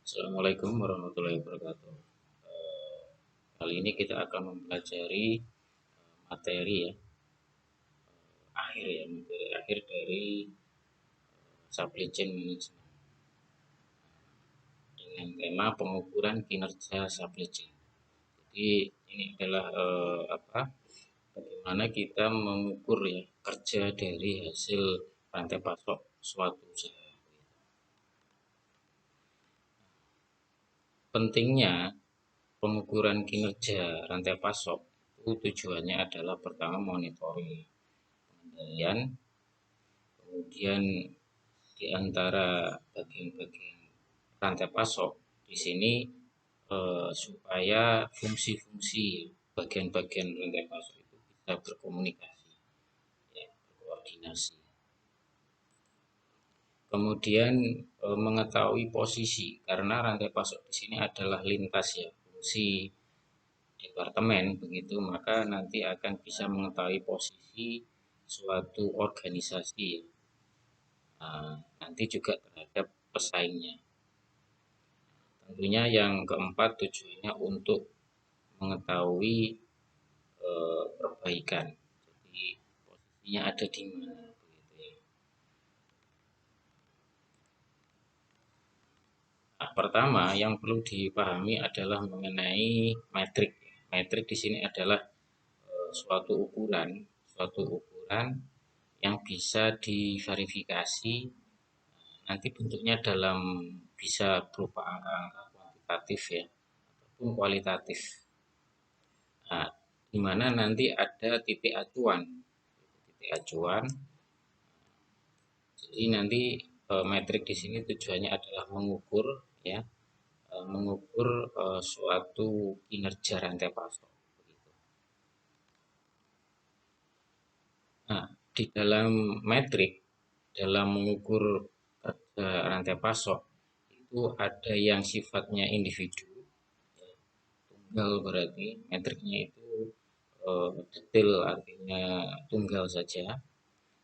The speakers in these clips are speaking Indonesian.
Assalamualaikum warahmatullahi wabarakatuh. Kali ini kita akan mempelajari materi materi akhir dari supply chain management dengan tema pengukuran kinerja supply chain. Jadi ini adalah bagaimana kita mengukur kerja dari hasil rantai pasok suatu usaha. Pentingnya pengukuran kinerja rantai pasok itu tujuannya adalah pertama monitoring pengendalian, kemudian di antara bagian-bagian rantai pasok di sini supaya fungsi-fungsi bagian-bagian rantai pasok itu bisa berkomunikasi, berkoordinasi. Kemudian mengetahui posisi karena rantai pasok di sini adalah lintas fungsi departemen begitu, maka nanti akan bisa mengetahui posisi suatu organisasi nanti juga terhadap pesaingnya. Tentunya yang keempat tujuannya untuk mengetahui perbaikan. Jadi posisinya ada di mana begitu ya. Nah, pertama yang perlu dipahami adalah mengenai metrik. Metrik di sini adalah suatu ukuran yang bisa diverifikasi, nanti bentuknya bisa berupa angka-angka kuantitatif ataupun kualitatif. Nah, di mana nanti ada titik acuan. Jadi nanti metrik di sini tujuannya adalah mengukur suatu kinerja rantai pasok. Nah, di dalam metrik, dalam mengukur kerja rantai pasok itu ada yang sifatnya individu, tunggal, berarti metriknya itu detail, artinya tunggal saja.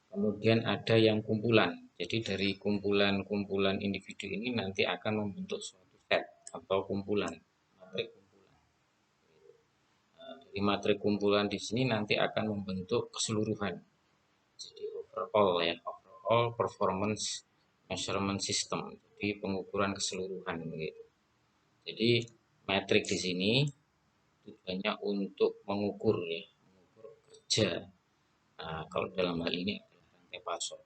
Kemudian ada yang kumpulan, jadi dari kumpulan-kumpulan individu ini nanti akan membentuk suatu set atau kumpulan, matrik kumpulan. Dari matrik kumpulan di sini nanti akan membentuk keseluruhan. Jadi overall performance measurement system, jadi pengukuran keseluruhan begitu. Jadi metrik di sini tujuannya untuk mengukur kerja. Nah, kalau dalam hal ini adalah rantai pasok.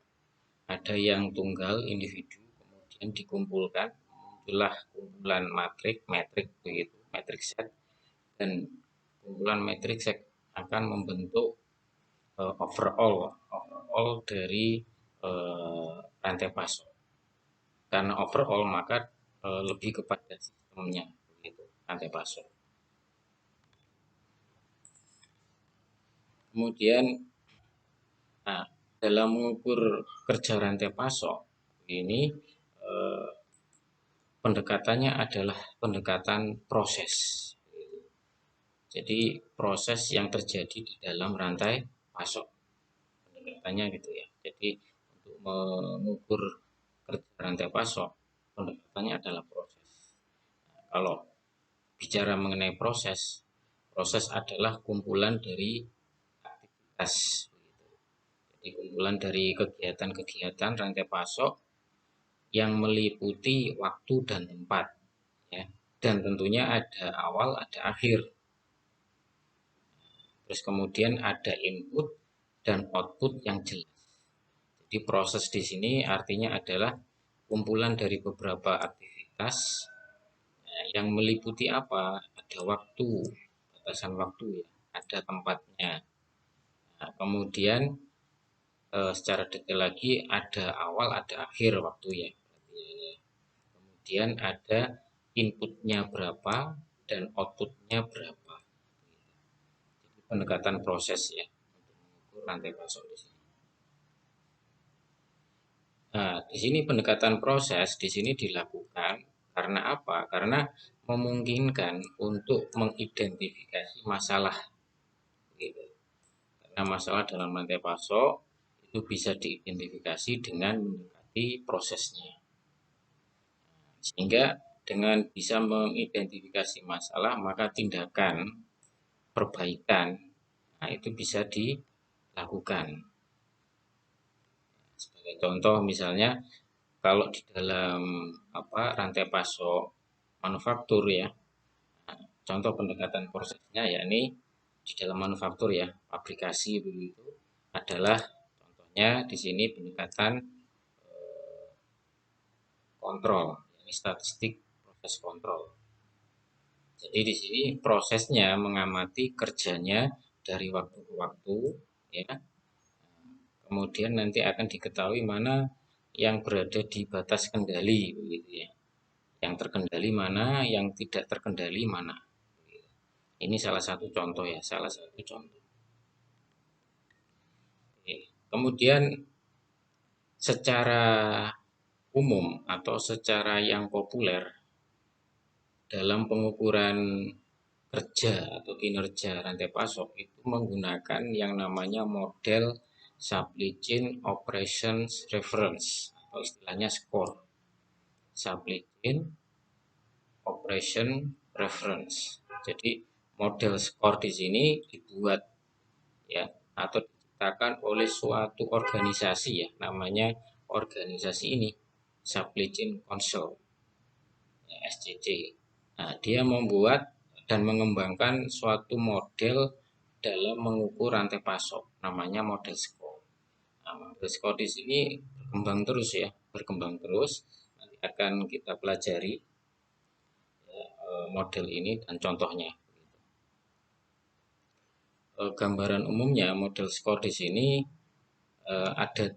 Ada yang tunggal individu, kemudian dikumpulkan, muncullah kumpulan metrik begitu, metrik set, dan kumpulan metrik set akan membentuk overall dari rantai pasok. Karena overall maka lebih kepada sistemnya begitu, rantai pasok. Kemudian dalam mengukur kerja rantai pasok ini pendekatannya adalah pendekatan proses. Jadi proses yang terjadi di dalam rantai pasok, pendekatannya gitu ya. Jadi untuk mengukur kerja rantai pasok, pendekatannya adalah proses. Kalau bicara mengenai proses adalah kumpulan dari aktivitas. Jadi kumpulan dari kegiatan-kegiatan rantai pasok yang meliputi waktu dan tempat, dan tentunya ada awal, ada akhir. Terus kemudian ada input dan output yang jelas. Jadi proses di sini artinya adalah kumpulan dari beberapa aktivitas yang meliputi apa? Ada waktu, batasan waktu ada tempatnya. Nah, kemudian secara detail lagi ada awal, ada akhir waktu ya. Kemudian ada inputnya berapa dan outputnya berapa. Jadi pendekatan proses untuk mengukur rantai pasok di sini. Nah, di sini pendekatan proses di sini dilakukan karena apa? Karena memungkinkan untuk mengidentifikasi masalah. Gitu. Karena masalah dalam rantai pasok itu bisa diidentifikasi dengan mendekati prosesnya. Sehingga dengan bisa mengidentifikasi masalah, maka tindakan perbaikan itu bisa dilakukan. Sebagai contoh misalnya kalau di dalam rantai pasok manufaktur ya, contoh pendekatan prosesnya yakni di dalam manufaktur ya, aplikasi begitu adalah contohnya di sini pendekatan kontrol, ini statistik proses kontrol. Jadi di sini prosesnya mengamati kerjanya dari waktu ke waktu ya. Kemudian nanti akan diketahui mana yang berada di batas kendali begitu ya. Yang terkendali mana, yang tidak terkendali mana. Ini salah satu contoh ya, salah satu contoh. Oke. Kemudian secara umum atau secara yang populer dalam pengukuran kerja atau kinerja rantai pasok itu menggunakan yang namanya model Supply Chain Operations Reference atau istilahnya SCORE. Supply Chain Operation Reference. Jadi model SCORE di sini dibuat ya atau diciptakan oleh suatu organisasi ya, namanya organisasi ini Supply Chain Council ya, SCC. Nah, dia membuat dan mengembangkan suatu model dalam mengukur rantai pasok, namanya model SCORE. Nah, model SCORE di sini berkembang terus ya, berkembang terus. Nanti akan kita pelajari ya, model ini dan contohnya. Gambaran umumnya model SCORE di sini ada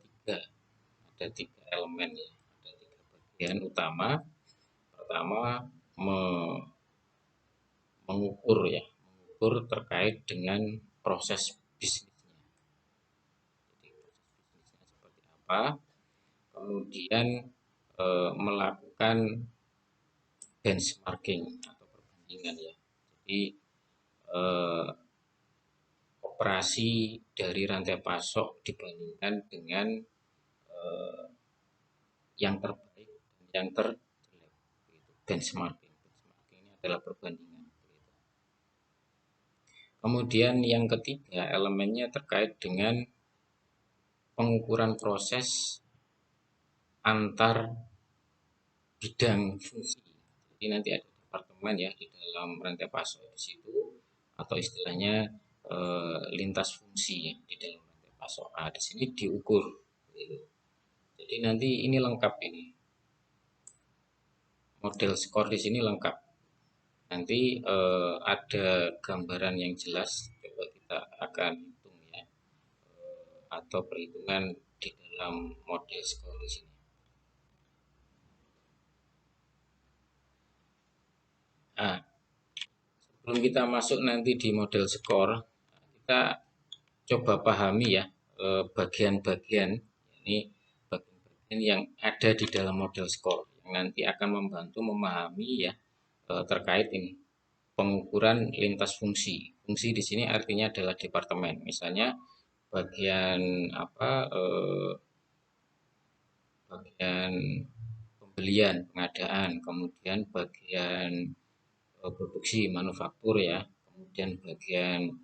tiga elemen ya, ada tiga bagian utama. Pertama mengukur ya, mengukur terkait dengan proses bisnisnya. Jadi proses bisnisnya seperti apa, kemudian melakukan benchmarking atau perbandingan ya. Jadi operasi dari rantai pasok dibandingkan dengan yang terbaik dan yang terjelek. Benchmarking. Benchmarking ini adalah perbandingan. Kemudian yang ketiga elemennya terkait dengan pengukuran proses antar bidang fungsi. Jadi nanti ada departemen ya di dalam rantai pasok di situ atau istilahnya lintas fungsi ya, di dalam rantai pasok. Nah, di sini diukur. Jadi nanti ini lengkap ini. Model SCORE di sini lengkap. Nanti ada gambaran yang jelas. Coba kita akan hitung ya, atau perhitungan di dalam model SCORE di sini. Nah, sebelum kita masuk nanti di model SCORE, kita coba pahami ya bagian-bagian ini bagian-bagian yang ada di dalam model SCORE yang nanti akan membantu memahami ya terkait ini pengukuran lintas fungsi. Fungsi di sini artinya adalah departemen. Misalnya bagian bagian pembelian, pengadaan, kemudian bagian produksi manufaktur ya, kemudian bagian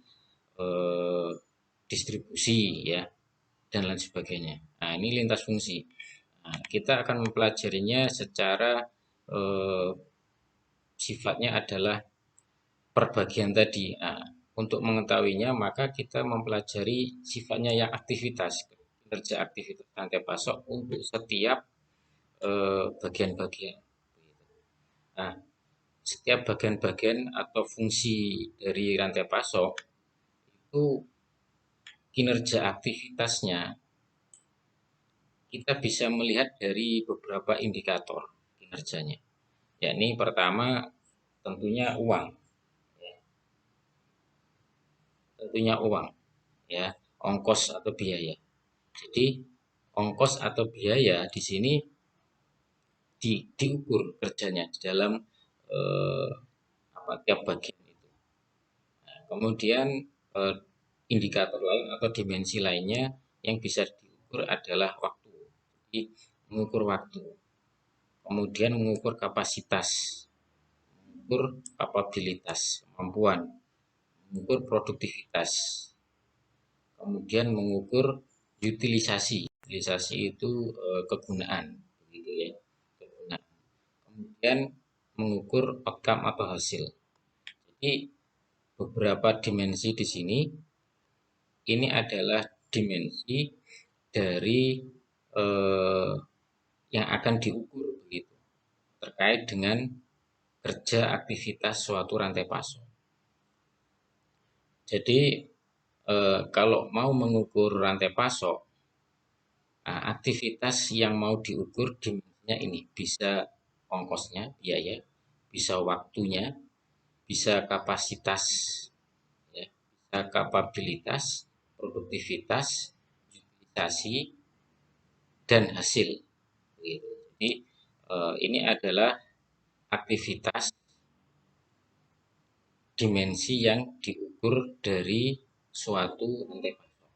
distribusi ya, dan lain sebagainya. Nah, ini lintas fungsi. Nah, kita akan mempelajarinya secara sifatnya adalah perbagian tadi. Nah, untuk mengetahuinya maka kita mempelajari sifatnya yang aktivitas, kinerja aktivitas rantai pasok untuk setiap bagian-bagian. Nah, setiap bagian-bagian atau fungsi dari rantai pasok itu kinerja aktivitasnya kita bisa melihat dari beberapa indikator kinerjanya. Yakni pertama tentunya uang. Tentunya uang ya, ongkos atau biaya. Jadi ongkos atau biaya di sini diukur kerjanya di dalam tiap bagian itu. Nah, kemudian indikator lain atau dimensi lainnya yang bisa diukur adalah waktu. Jadi mengukur waktu. kemudian mengukur kapasitas, mengukur kapabilitas, kemampuan, mengukur produktivitas, kemudian mengukur utilisasi. Utilisasi itu kegunaan, begitu ya, kegunaan. Kemudian mengukur outcome atau hasil. Jadi beberapa dimensi di sini ini adalah dimensi dari yang akan diukur begitu terkait dengan kerja aktivitas suatu rantai pasok. Jadi kalau mau mengukur rantai pasok, aktivitas yang mau diukur dimensinya ini bisa ongkosnya, biaya, bisa waktunya, bisa kapasitas, ya, bisa kapabilitas, produktivitas, utilisasi, dan hasil. Jadi ini adalah aktivitas dimensi yang diukur dari suatu rantai pasok.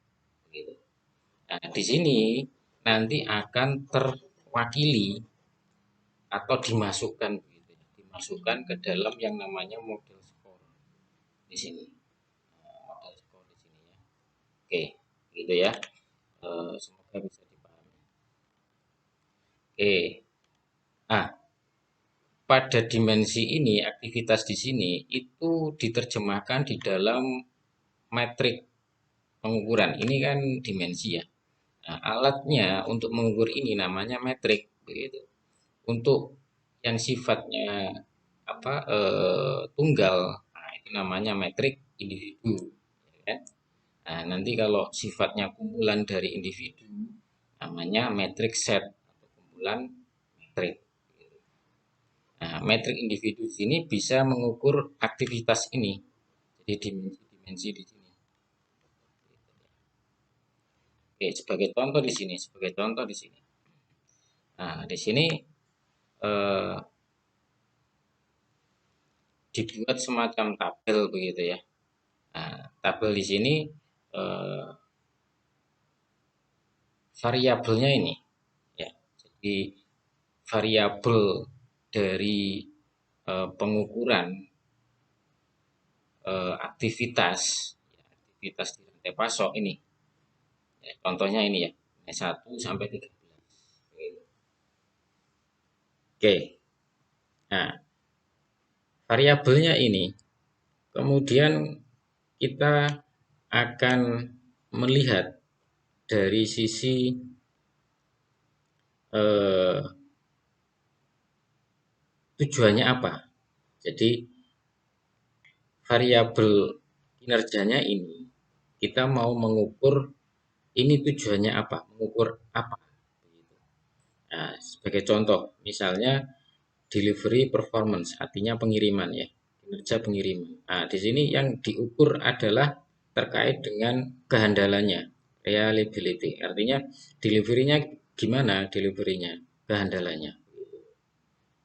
Nah, di sini nanti akan terwakili atau dimasukkan ke dalam yang namanya model skor di sini. Model skor di sini ya. Oke, gitu ya. Semoga bisa dipahami. Oke. Nah, pada dimensi ini, aktivitas di sini itu diterjemahkan di dalam metrik pengukuran. Ini kan dimensi ya. Nah, alatnya untuk mengukur ini namanya metrik, begitu. Untuk yang sifatnya tunggal, nah, itu namanya metrik individu. Ya. Nah, nanti kalau sifatnya kumpulan dari individu, namanya metrik set atau kumpulan metrik. Nah, metrik individu ini bisa mengukur aktivitas ini. Jadi dimensi-dimensi di sini. Oke, sebagai contoh di sini, Nah, di sini dibuat semacam tabel begitu ya. Nah, tabel di sini variabelnya ini ya. Jadi variabel dari pengukuran aktivitas di rantai pasok ini. Ya, contohnya ini ya, 1 sampai 13. Oke. Nah, variabelnya ini kemudian kita akan melihat dari sisi tujuannya apa. Jadi variabel kinerjanya ini kita mau mengukur ini tujuannya apa, mengukur apa. Nah, sebagai contoh, misalnya delivery performance, artinya pengiriman ya, kinerja pengiriman. Nah, di sini yang diukur adalah terkait dengan kehandalannya, reliability. Artinya deliverynya gimana, kehandalannya.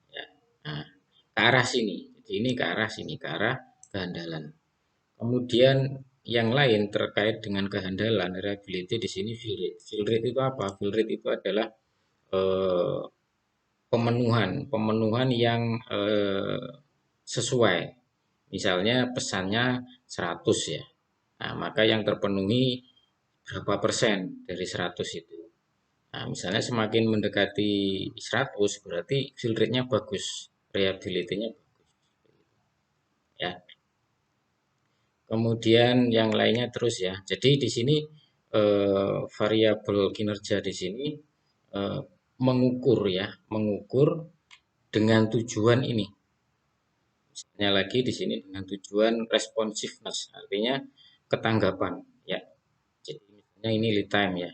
Ya. Nah, ke arah sini. Jadi ini ke arah sini, ke arah kehandalan. Kemudian yang lain terkait dengan kehandalan, reliability di sini fill rate. Fill rate itu apa? Fill rate itu adalah pemenuhan yang sesuai. Misalnya pesannya 100 ya. Nah, maka yang terpenuhi berapa persen dari 100 itu. Nah, misalnya semakin mendekati 100 berarti fill rate-nya bagus, reliability-nya bagus. Ya. Kemudian yang lainnya terus ya. Jadi di sini variabel kinerja di sini mengukur dengan tujuan ini. Misalnya lagi di sini dengan tujuan responsiveness, artinya ketanggapan ya. Jadi misalnya ini lead time ya.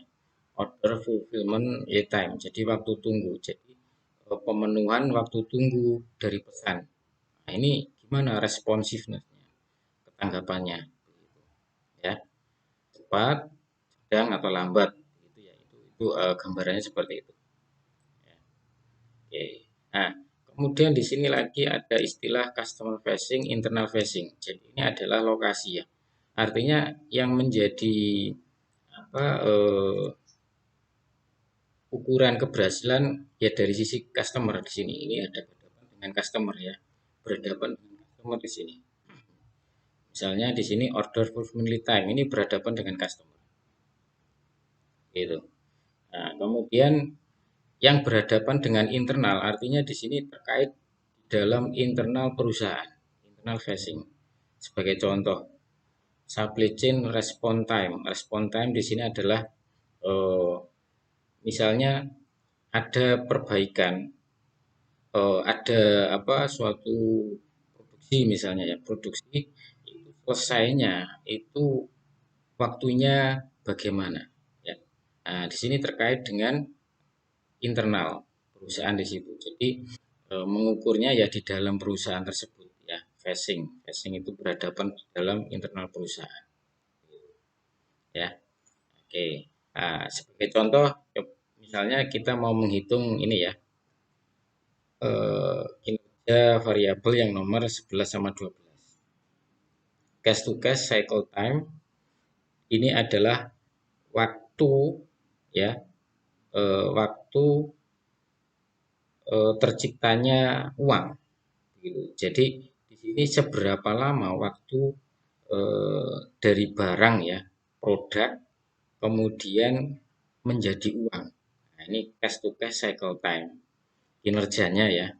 Order fulfillment lead time. Jadi waktu tunggu. Jadi pemenuhan waktu tunggu dari pesan. Nah, ini gimana responsiveness-nya, ketanggapannya ya. Cepat, sedang atau lambat gitu ya. Itu gambarannya seperti itu. Ya. Oke. Nah, kemudian di sini lagi ada istilah customer facing, internal facing. Jadi ini adalah lokasi ya. Artinya yang menjadi ukuran keberhasilan ya dari sisi customer di sini. Ini ada berhadapan dengan customer ya, berhadapan dengan customer di sini. Misalnya di sini order fulfillment time ini berhadapan dengan customer. Gitu. Nah, kemudian yang berhadapan dengan internal artinya di sini terkait dalam internal perusahaan, internal facing. Sebagai contoh, supply chain response time. Response time di sini adalah misalnya ada perbaikan, ada apa suatu produksi misalnya ya, produksi itu selesainya itu waktunya bagaimana ya. Nah, di sini terkait dengan internal perusahaan di situ. Jadi mengukurnya ya di dalam perusahaan tersebut ya, facing. Facing itu berhadapan di dalam internal perusahaan ya. Oke. Nah, sebagai contoh misalnya kita mau menghitung ini ya, kinerja variabel yang nomor 11 sama 12. Cash to cash cycle time ini adalah waktu ya, waktu terciptanya uang gitu. Jadi di sini seberapa lama waktu dari barang ya, produk kemudian menjadi uang. Nah, ini cash to cash cycle time kinerjanya ya.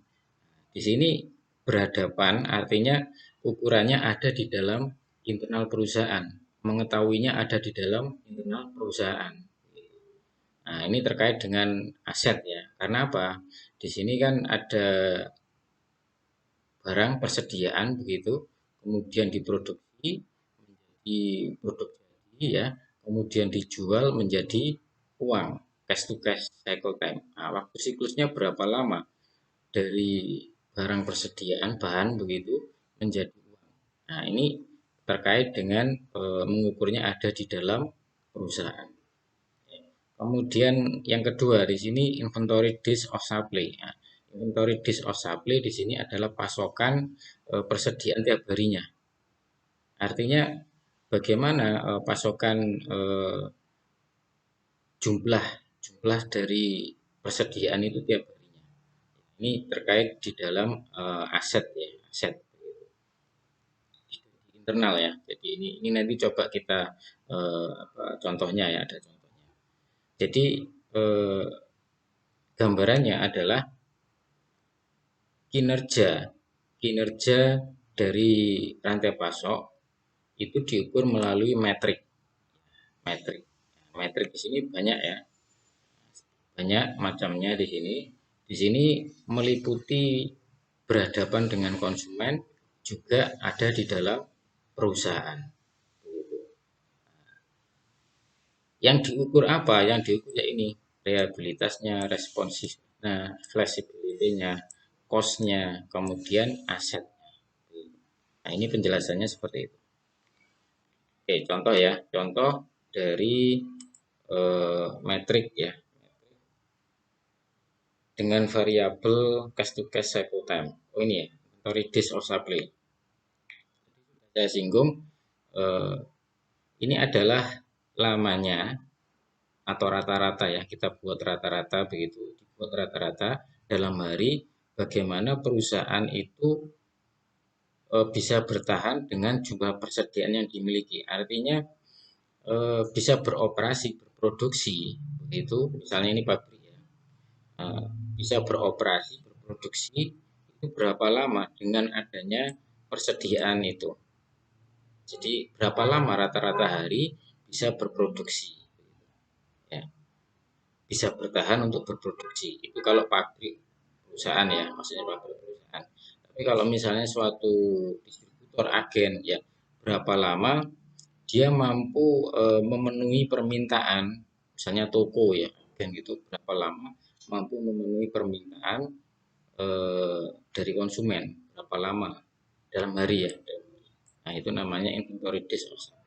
Di sini berhadapan artinya ukurannya ada di dalam internal perusahaan, mengetahuinya ada di dalam internal perusahaan. Nah, ini terkait dengan aset ya. Karena apa? Di sini kan ada barang persediaan begitu, kemudian diproduksi menjadi produk jadi ya, kemudian dijual menjadi uang, cash to cash cycle time. Nah, waktu siklusnya berapa lama dari barang persediaan bahan begitu menjadi uang. Nah, ini terkait dengan mengukurnya ada di dalam perusahaan. Kemudian yang kedua di sini inventory days of supply. Nah, inventory days of supply di sini adalah pasokan persediaan tiap harinya. Artinya bagaimana pasokan jumlah dari persediaan itu tiap harinya. Ini terkait di dalam aset ya, aset internal ya. Jadi ini nanti coba kita contohnya ya, ada contohnya. Jadi gambarannya adalah kinerja dari rantai pasok itu diukur melalui metrik. Metrik di sini banyak ya, banyak macamnya di sini. Di sini meliputi berhadapan dengan konsumen juga ada di dalam perusahaan. Yang diukur apa? Yang diukur ya ini reliabilitasnya, responsif, nah flexibility-nya, cost-nya, kemudian aset. Nah, ini penjelasannya seperti itu. Oke, contoh ya, contoh dari metrik ya, dengan variabel cash to cash cycle time. Oh ini ya, inventory days of supply. Saya singgung, ini adalah lamanya atau rata-rata ya, kita buat rata-rata begitu, dibuat rata-rata dalam hari bagaimana perusahaan itu bisa bertahan dengan jumlah persediaan yang dimiliki. Artinya bisa beroperasi, berproduksi begitu, misalnya ini pabrik ya, bisa beroperasi, berproduksi itu berapa lama dengan adanya persediaan itu. Jadi berapa lama rata-rata hari bisa berproduksi ya, bisa bertahan untuk berproduksi. Itu kalau pabrik perusahaan ya, maksudnya pabrik perusahaan. Tapi kalau misalnya suatu distributor agen ya, berapa lama dia mampu memenuhi permintaan, misalnya toko ya, agen gitu, berapa lama mampu memenuhi permintaan dari konsumen, berapa lama dalam hari ya. Nah, itu namanya inventory days of supply.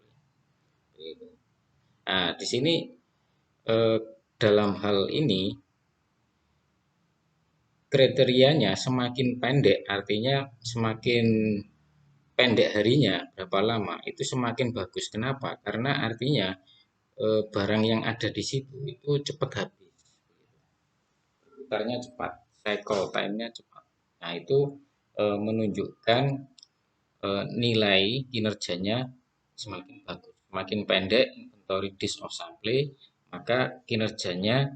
Nah, di sini dalam hal ini kriterianya semakin pendek, artinya semakin pendek harinya berapa lama itu semakin bagus. Kenapa? Karena artinya barang yang ada di situ itu cepat habis. berputarnya cepat, cycle time-nya cepat. Nah, itu menunjukkan nilai kinerjanya semakin bagus. Semakin pendek inventory days of supply, maka kinerjanya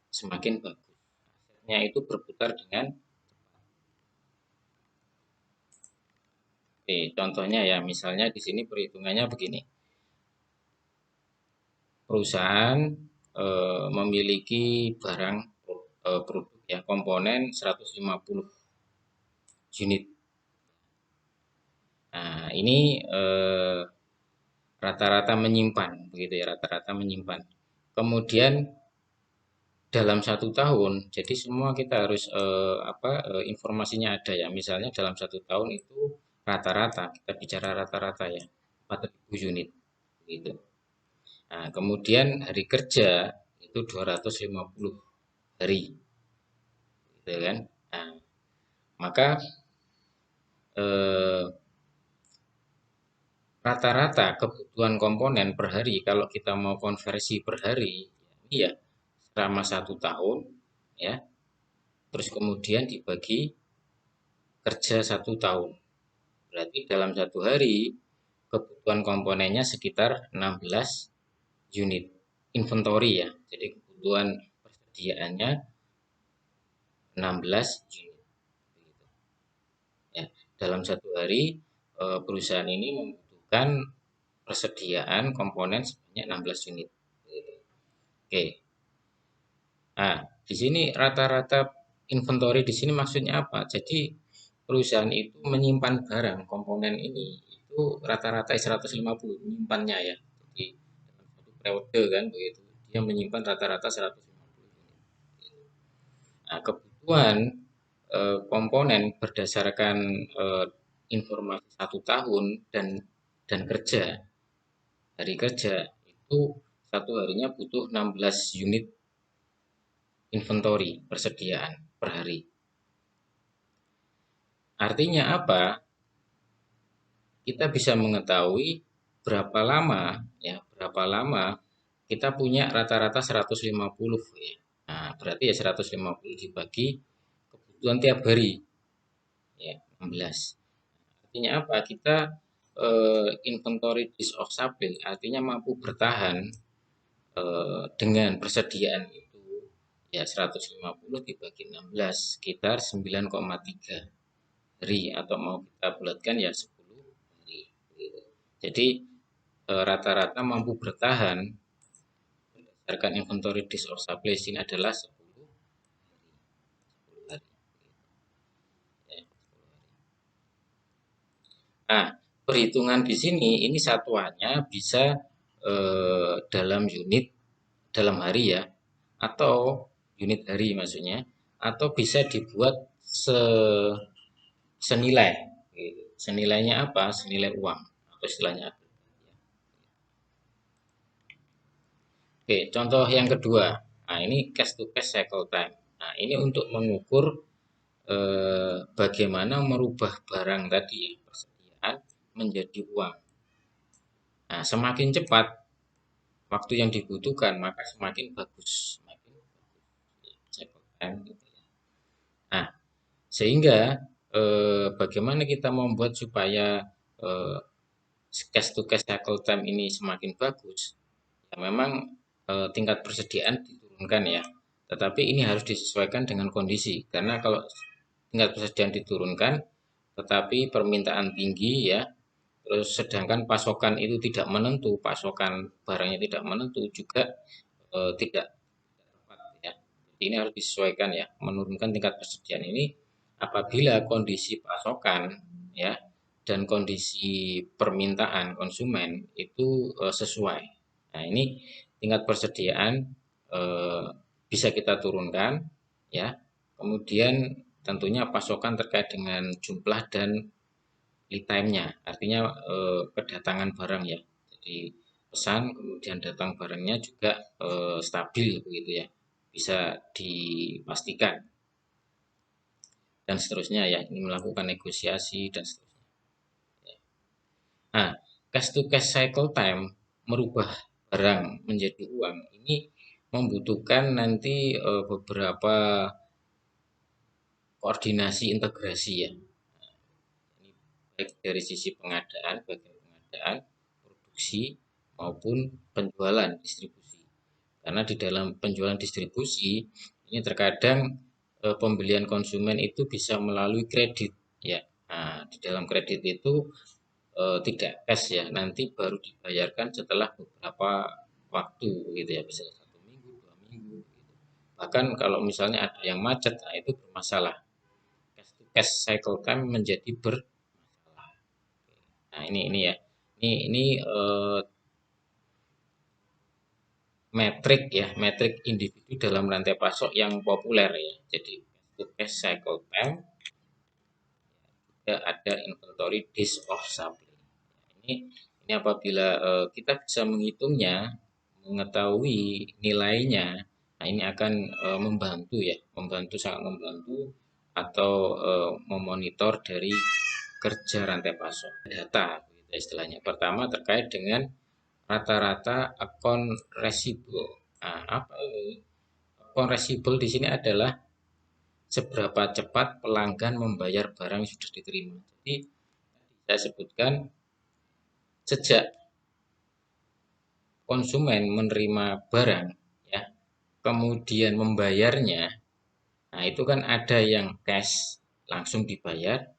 semakin bagus. Asetnya itu berputar dengan Oke, contohnya ya, misalnya di sini perhitungannya begini. Perusahaan memiliki barang produk ya, komponen 150 unit. Nah, ini rata-rata menyimpan, begitu ya, rata-rata menyimpan. Kemudian dalam 1 tahun, jadi semua kita harus informasinya ada ya. Misalnya dalam 1 tahun itu rata-rata, kita bicara rata-rata ya, 4.000 unit, gitu. Nah, kemudian hari kerja itu 250 hari, gitu kan. Nah, maka eh, rata-rata kebutuhan komponen per hari kalau kita mau konversi per hari, ini ya selama 1 tahun ya, terus kemudian dibagi kerja 1 tahun. Berarti dalam 1 hari kebutuhan komponennya sekitar 16 unit inventory ya. Jadi kebutuhan persediaannya 16 unit. Ya, dalam 1 hari perusahaan ini membutuhkan persediaan komponen sebanyak 16 unit. Oke. Nah, di sini rata-rata inventory di sini maksudnya apa? Jadi perusahaan itu menyimpan barang komponen ini itu rata-rata 150 menyimpannya ya. Jadi dalam satu periode kan begitu. Dia menyimpan rata-rata 150 unit. Nah, kebutuhan komponen berdasarkan informasi 1 tahun dan kerja hari kerja itu 1 harinya butuh 16 unit inventory persediaan per hari. Artinya apa? Kita bisa mengetahui berapa lama kita punya rata-rata 150 ya. Nah, berarti ya 150 dibagi kebutuhan tiap hari ya 16. Artinya apa? Kita inventory days of supply artinya mampu bertahan dengan persediaan itu ya 150 dibagi 16 sekitar 9,3 hari atau mau kita bulatkan ya 10 hari. Jadi rata-rata mampu bertahan berdasarkan inventory days of supply ini adalah 10 hari. Ya, 10 hari. Nah, perhitungan di sini ini satuannya bisa dalam unit dalam hari ya, atau unit hari maksudnya, atau bisa dibuat senilai. Senilainya apa? Senilai uang atau istilahnya. Oke, contoh yang kedua. Nah, ini cash to cash cycle time. Nah, ini untuk mengukur bagaimana merubah barang tadi ya, persediaan menjadi uang. Nah, semakin cepat waktu yang dibutuhkan, maka semakin bagus. Semakin bagus cycle time gitu ya. Nah, sehingga bagaimana kita membuat supaya cash to cash cycle time ini semakin bagus? Ya, memang tingkat persediaan diturunkan ya. Tetapi ini harus disesuaikan dengan kondisi. Karena kalau tingkat persediaan diturunkan, tetapi permintaan tinggi ya, terus sedangkan pasokan itu tidak menentu, pasokan barangnya tidak menentu juga tidak tepat ya. Jadi ini harus disesuaikan ya, menurunkan tingkat persediaan ini apabila kondisi pasokan ya dan kondisi permintaan konsumen itu sesuai. Nah, ini tingkat persediaan bisa kita turunkan ya. Kemudian tentunya pasokan terkait dengan jumlah dan lead time-nya, artinya kedatangan barang ya. Jadi pesan kemudian datang barangnya juga stabil begitu ya, bisa dipastikan dan seterusnya ya. Ini melakukan negosiasi dan seterusnya. Nah, cash to cash cycle time merubah barang menjadi uang ini membutuhkan nanti beberapa koordinasi integrasi ya. Ini baik dari sisi pengadaan, bagian pengadaan, produksi maupun penjualan distribusi. Karena di dalam penjualan distribusi ini terkadang pembelian konsumen itu bisa melalui kredit ya. Nah, di dalam kredit itu tidak cash ya, nanti baru dibayarkan setelah beberapa waktu gitu ya, bisa 1 minggu, 2 minggu gitu. Bahkan kalau misalnya ada yang macet, nah itu bermasalah. Cash to cash cycle time menjadi bermasalah. Nah ini ya, ini metrik ya, metrik individu dalam rantai pasok yang populer ya. Jadi cash to cash cycle time, ada inventory days of supply. Ini apabila kita bisa menghitungnya, mengetahui nilainya, nah ini akan membantu ya, sangat membantu atau memonitor dari kerja rantai pasok data gitu istilahnya. Pertama terkait dengan rata-rata account receivable. Nah, apa ini? Account receivable di sini adalah seberapa cepat pelanggan membayar barang yang sudah diterima. Jadi saya sebutkan sejak konsumen menerima barang ya, kemudian membayarnya. Nah, itu kan ada yang cash langsung dibayar,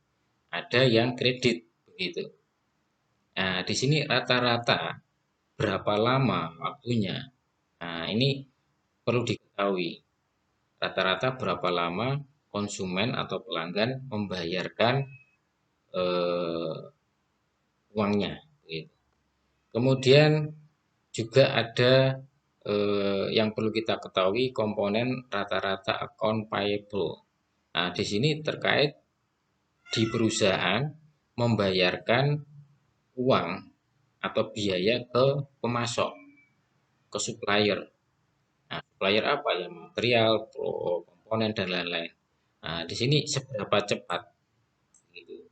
ada yang kredit begitu. Nah, di sini rata-rata berapa lama waktunya? Nah, ini perlu diketahui. Rata-rata berapa lama konsumen atau pelanggan membayarkan eh, uangnya gitu. Kemudian juga ada yang perlu kita ketahui komponen rata-rata account payable. Nah, di sini terkait di perusahaan membayarkan uang atau biaya ke pemasok, ke supplier. Nah, supplier apa ya? Material, komponen dan lain-lain. Nah, di sini seberapa cepat gitu.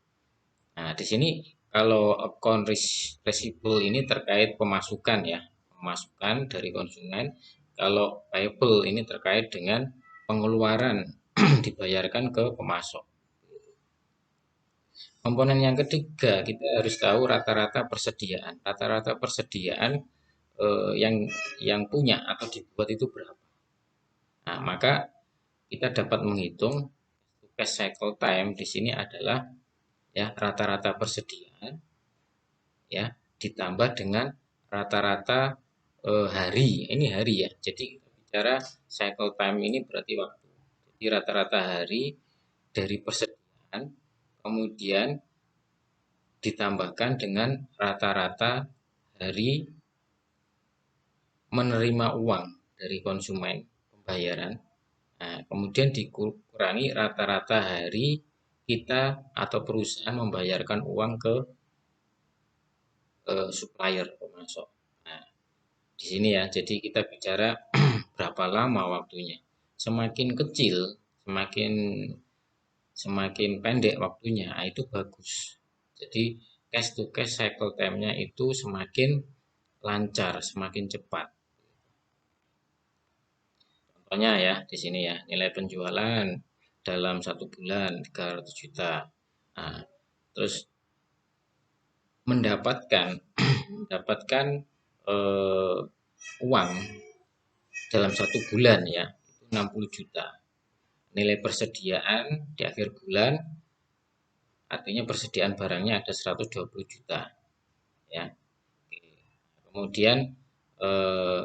Nah, di sini kalau account receivable ini terkait pemasukan ya, pemasukan dari konsumen. Kalau payable ini terkait dengan pengeluaran dibayarkan ke pemasok. Komponen yang ketiga, kita harus tahu rata-rata persediaan. Rata-rata persediaan yang punya atau dibuat itu berapa. Nah, maka kita dapat menghitung cash cycle time di sini adalah ya rata-rata persediaan ya ditambah dengan rata-rata hari. Ini hari ya. Jadi kita bicara cycle time ini berarti waktu. Jadi rata-rata hari dari persediaan kemudian ditambahkan dengan rata-rata hari menerima uang dari konsumen pembayaran. Nah, kemudian dikurangi rata-rata hari kita atau perusahaan membayarkan uang ke supplier pemasok. Nah, di sini ya, jadi kita bicara berapa lama waktunya. Semakin kecil, semakin semakin pendek waktunya, nah itu bagus. Jadi cash to cash cycle time-nya itu semakin lancar, semakin cepat. Contohnya ya di sini ya, nilai penjualan dalam 1 bulan 300 juta. Nah, terus mendapatkan mendapatkan eh, uang dalam 1 bulan ya, itu 60 juta. Nilai persediaan di akhir bulan artinya persediaan barangnya ada 120 juta ya. Kemudian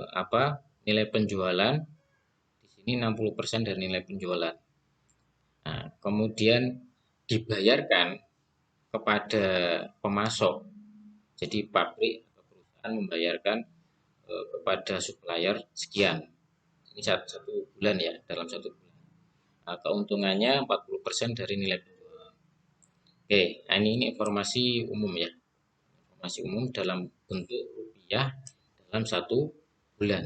apa? Nilai penjualan di sini 60% dari nilai penjualan. Nah, kemudian dibayarkan kepada pemasok. Jadi pabrik atau perusahaan membayarkan kepada supplier sekian. Ini satu bulan ya, dalam 1 bulan. Nah, keuntungannya 40% dari nilai penjualan. Oke, nah ini informasi umum ya. Informasi umum dalam bentuk rupiah dalam 1 bulan.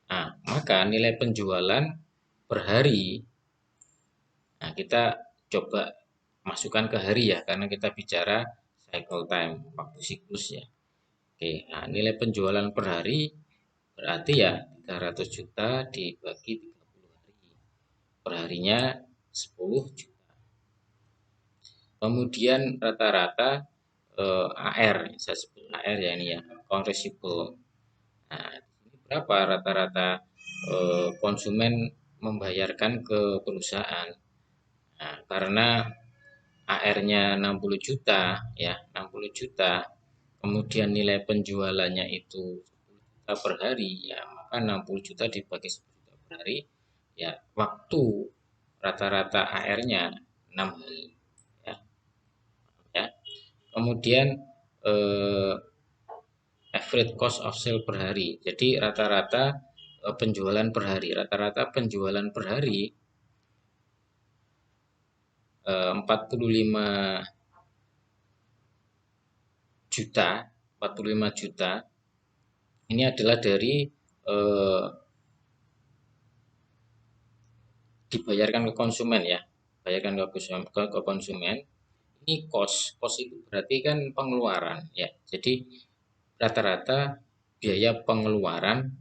Nah, maka nilai penjualan per hari, nah kita coba masukkan ke hari ya, karena kita bicara cycle time, waktu siklus ya. Oke, nah nilai penjualan per hari berarti ya 300 juta dibagi 30 hari. Per harinya 10 juta. Kemudian rata-rata AR, saya sebut AR ya ini ya, account receivable. Nah, ini berapa rata-rata konsumen membayarkan ke perusahaan? Nah, karena AR-nya 60 juta ya, 60 juta. Kemudian nilai penjualannya itu 10 juta per hari ya, maka 60 juta dibagi 10 juta per hari ya, waktu rata-rata AR-nya 6 hari ya. Ya. Kemudian average cost of sale per hari. Jadi rata-rata penjualan per hari. Rata-rata penjualan per hari 45 juta, 45 juta. Ini adalah dari dibayarkan ke konsumen ya, bayarkan ke konsumen. Ini cost itu berarti kan pengeluaran ya. Jadi rata-rata biaya pengeluaran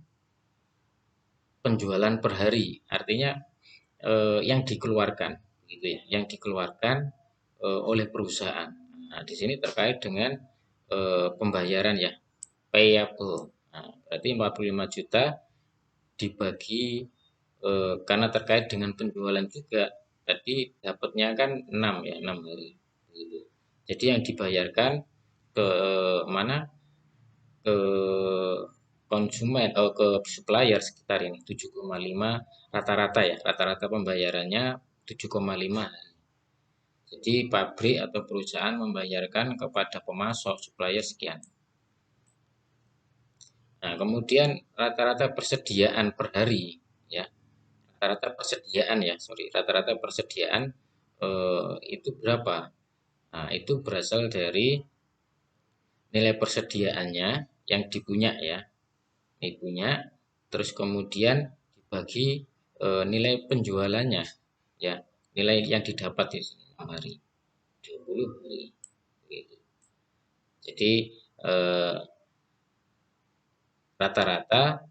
penjualan per hari, artinya yang dikeluarkan gitu ya, yang dikeluarkan oleh perusahaan. Nah, di sini terkait dengan pembayaran ya, payable. Nah, berarti 45 juta dibagi karena terkait dengan penjualan juga, tadi dapatnya kan 6 ya, 6 hari gitu. Jadi yang dibayarkan ke mana, ke konsumen ke supplier sekitar ini 7,5 rata-rata ya, rata-rata pembayarannya 7,5. Jadi pabrik atau perusahaan membayarkan kepada pemasok supplier sekian. Nah, kemudian rata-rata persediaan per hari ya, rata-rata persediaan itu berapa? Nah, itu berasal dari nilai persediaannya yang dipunya ya, punya, terus kemudian dibagi nilai penjualannya ya, nilai yang didapat di sini 6 hari, 20 hari gitu. Jadi rata-rata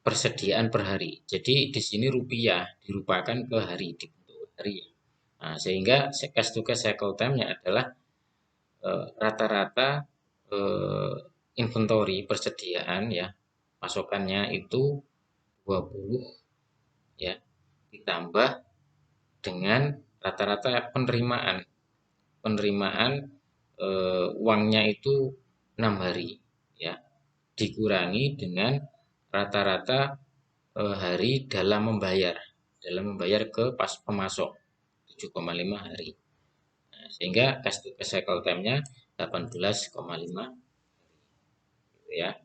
persediaan per hari. Jadi di sini rupiah dirupakan ke hari, dibentuk hari. Nah, sehingga cash to cash cycle time-nya adalah rata-rata inventory persediaan ya, pasokannya itu 20 ya, ditambah dengan rata-rata penerimaan uangnya itu 6 hari ya, dikurangi dengan rata-rata hari dalam membayar ke pemasok 7,5 hari. Nah, sehingga cash to cash cycle time-nya 18,5 gitu ya.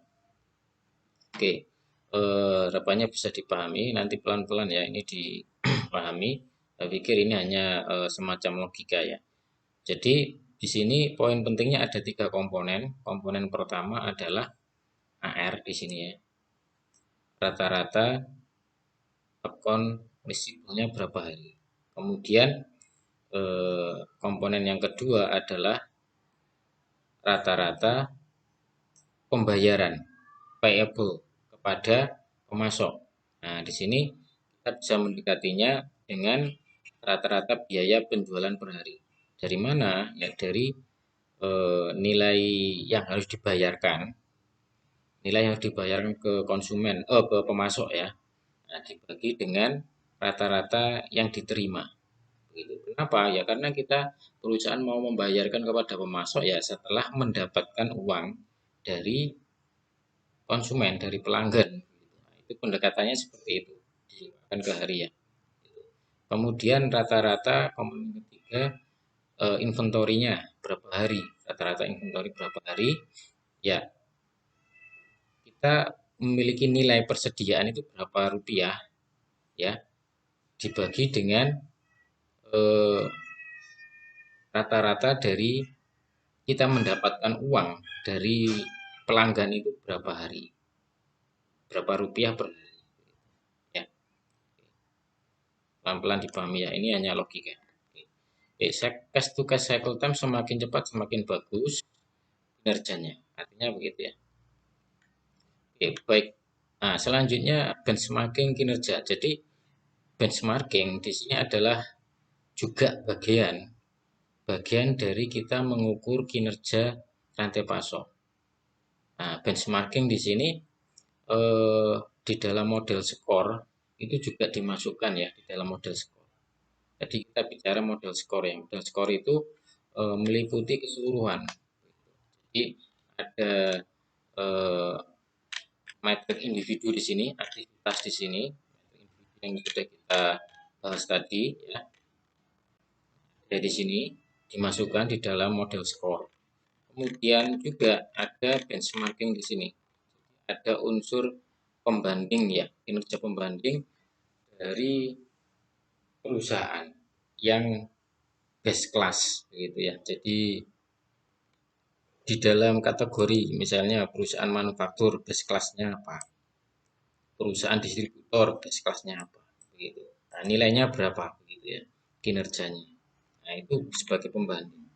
Oke, harapannya bisa dipahami, nanti pelan-pelan ya ini dipahami. Saya pikir ini hanya semacam logika ya. Jadi di sini poin pentingnya ada 3 komponen. Komponen pertama adalah AR di sini ya. Rata-rata account receivable-nya berapa hari. Kemudian komponen yang kedua adalah rata-rata pembayaran payable kepada pemasok. Nah, di sini kita bisa mendekatinya dengan rata-rata biaya penjualan per hari. Dari mana? Ya dari nilai yang harus dibayarkan, ke konsumen, ke pemasok ya. Nah, dibagi dengan rata-rata yang diterima. Begitu. Kenapa? Ya karena kita perusahaan mau membayarkan kepada pemasok ya setelah mendapatkan uang dari konsumen, dari pelanggan. Nah, itu pendekatannya seperti itu, dilakukan ke harian. Kemudian rata-rata komponen ketiga inventorinya berapa hari, rata-rata inventory berapa hari, ya kita memiliki nilai persediaan itu berapa rupiah, ya dibagi dengan rata-rata dari kita mendapatkan uang dari pelanggan itu berapa hari, berapa rupiah per hari, ya pelan-pelan dipahami ya, ini hanya logika. Cash to cash cycle time semakin cepat semakin bagus kinerjanya, artinya begitu ya. Oke, baik. Nah, selanjutnya benchmarking kinerja. Jadi benchmarking di sini adalah juga bagian dari kita mengukur kinerja rantai pasok. Nah, benchmarking di sini di dalam model skor itu juga dimasukkan ya di dalam model skor. Jadi kita bicara model skor ya. Model skor itu meliputi keseluruhan. Jadi ada eh, metrik individu di sini, aktivitas di sini, yang sudah kita bahas tadi ya. Dari sini dimasukkan di dalam model skor. Kemudian juga ada benchmarking di sini. Ada unsur pembanding ya, kinerja pembanding dari perusahaan yang best class gitu ya. Jadi di dalam kategori misalnya perusahaan manufaktur best class-nya apa, perusahaan distributor best class-nya apa, begitu. Nah, nilainya berapa begitu ya, kinerjanya. Nah, itu sebagai pembanding.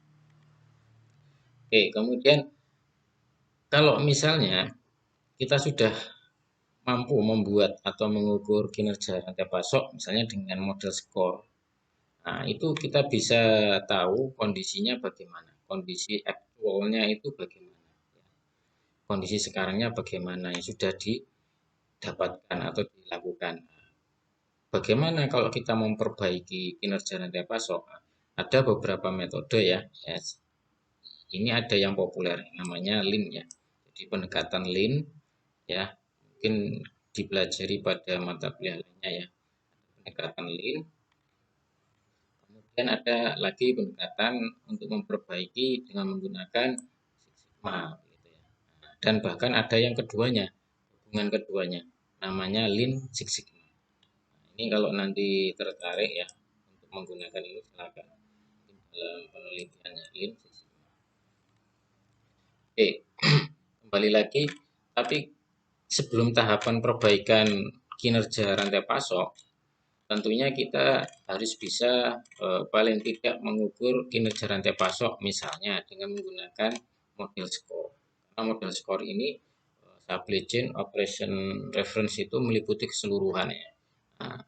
Oke, kemudian kalau misalnya kita sudah mampu membuat atau mengukur kinerja rantai pasok misalnya dengan model skor. Nah, itu kita bisa tahu kondisinya bagaimana, kondisi aktualnya itu bagaimana, kondisi sekarangnya bagaimana yang sudah didapatkan atau dilakukan. Bagaimana kalau kita memperbaiki kinerja rantai pasok? Ada beberapa metode ya. Ini ada yang populer namanya Lean ya. Jadi pendekatan Lean ya, mungkin dipelajari pada mata kuliah lainnya ya. Pendekatan Lean. Kemudian ada lagi pendekatan untuk memperbaiki dengan menggunakan Six Sigma gitu ya. Dan bahkan ada yang keduanya, hubungan keduanya, namanya Lean Six Sigma. Ini kalau nanti tertarik ya untuk menggunakan ini silakan dalam penelitiannya Lean Six Sigma. Oke, kembali lagi, tapi sebelum tahapan perbaikan kinerja rantai pasok, tentunya kita harus bisa paling tidak mengukur kinerja rantai pasok misalnya dengan menggunakan model skor. Karena model skor ini supply chain operation reference itu meliputi keseluruhan ya. Nah,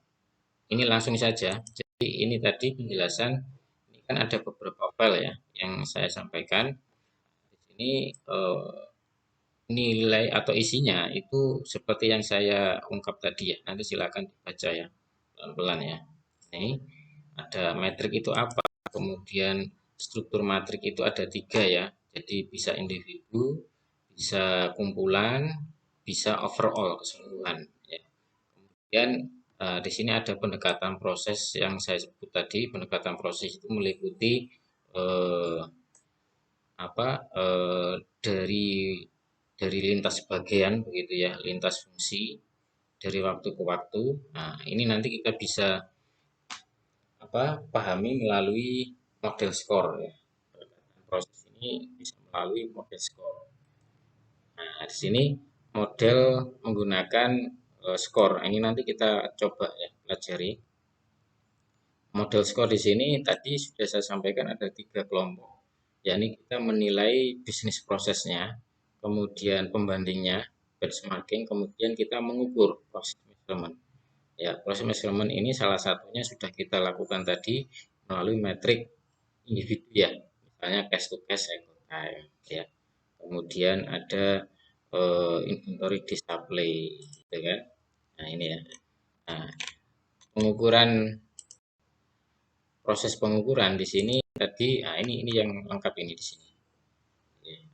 ini langsung saja. Jadi ini tadi penjelasan, ini kan ada beberapa file ya yang saya sampaikan. Di sini nilai atau isinya itu seperti yang saya ungkap tadi ya. Nanti silakan dibaca ya pelan-pelan ya. Ini ada metrik itu apa, kemudian struktur matrik itu ada 3 ya. Jadi bisa individu, bisa kumpulan, bisa overall keseluruhan. Ya. Kemudian di sini ada pendekatan proses yang saya sebut tadi. Pendekatan proses itu meliputi eh, apa dari lintas bagian begitu ya, lintas fungsi dari waktu ke waktu. Nah, ini nanti kita bisa pahami melalui model skor ya. Proses ini bisa melalui model skor. Nah, di sini model menggunakan skor. Ini nanti kita coba ya pelajari. Model skor di sini tadi sudah saya sampaikan ada 3 kelompok. Yakni kita menilai bisnis prosesnya, kemudian pembandingnya, benchmarking, kemudian kita mengukur proses measurement. Ya, proses measurement ini salah satunya sudah kita lakukan tadi melalui metrik individu ya, misalnya cash to cash cycle time ya. Kemudian ada inventory display gitu kan. Nah, ini ya. Nah, pengukuran proses pengukuran di sini tadi, nah ini yang lengkap ini di sini.